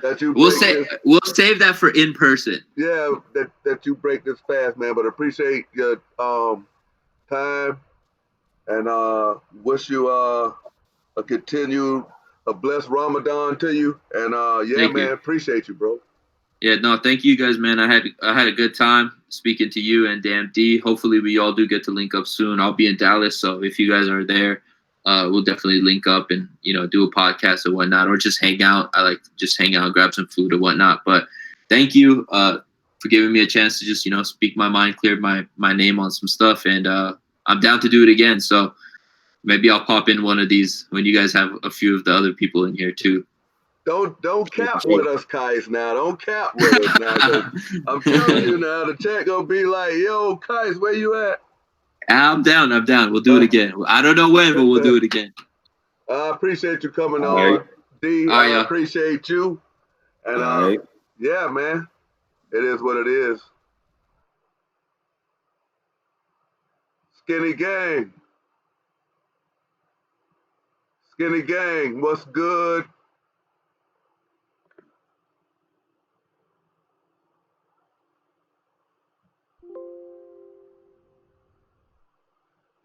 Speaker 1: that you
Speaker 2: we'll save that for in person.
Speaker 1: Yeah, that you break this fast, man. But appreciate your time and wish you a blessed Ramadan to you. And
Speaker 2: Thank
Speaker 1: man,
Speaker 2: you.
Speaker 1: appreciate you, bro.
Speaker 2: Yeah, no, thank you guys, man. I had a good time speaking to you and Damn D. Hopefully we all do get to link up soon. I'll be in Dallas, so if you guys are there, we'll definitely link up and do a podcast or whatnot, or just hang out. I like to just hang out and grab some food or whatnot. But thank you for giving me a chance to just speak my mind, clear my name on some stuff, and I'm down to do it again. So maybe I'll pop in one of these when you guys have a few of the other people in here too.
Speaker 1: Don't cap with us, Qias, now. Don't cap with us now. I'm telling you now, the chat gonna be like, "Yo, Qias, where you at?"
Speaker 2: I'm down. We'll do it again. I don't know when, but we'll do it again.
Speaker 1: I appreciate you coming on, D. I appreciate you. And yeah, man, it is what it is. Skinny gang, what's good?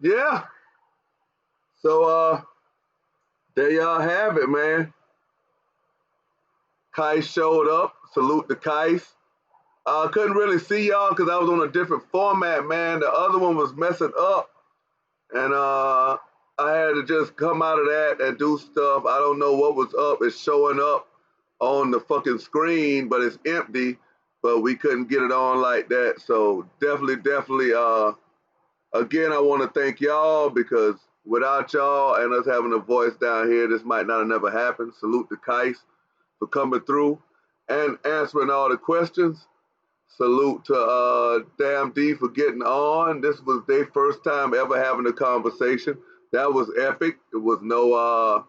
Speaker 1: Yeah. So there y'all have it, man. Qias showed up. Salute to Qias. I couldn't really see y'all because I was on a different format, man. The other one was messing up. And I had to just come out of that and do stuff. I don't know what was up. It's showing up on the fucking screen, but it's empty. But we couldn't get it on like that. So definitely, again, I want to thank y'all because without y'all and us having a voice down here, this might not have never happened. Salute to Qias for coming through and answering all the questions. Salute to Damn D for getting on. This was their first time ever having a conversation. That was epic. It was no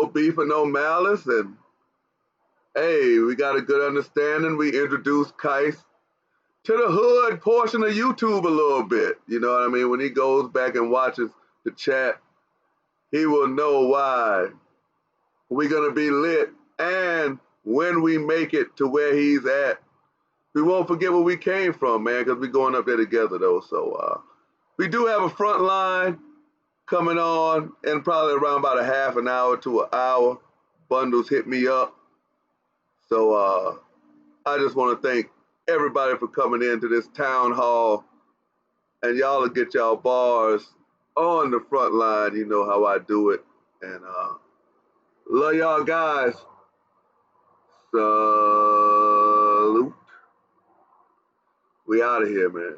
Speaker 1: beef and no malice. And hey, we got a good understanding. We introduced Qias to the hood portion of YouTube a little bit. You know what I mean? When he goes back and watches the chat, he will know why we're going to be lit. And when we make it to where he's at, we won't forget where we came from, man, because we're going up there together, though. So we do have a front line coming on in probably around about a half an hour to an hour. Bundles hit me up. So I just want to thank everybody for coming into this town hall, and y'all will get y'all bars on the front line. You know how I do it, and love y'all guys. Salute. We out of here, man.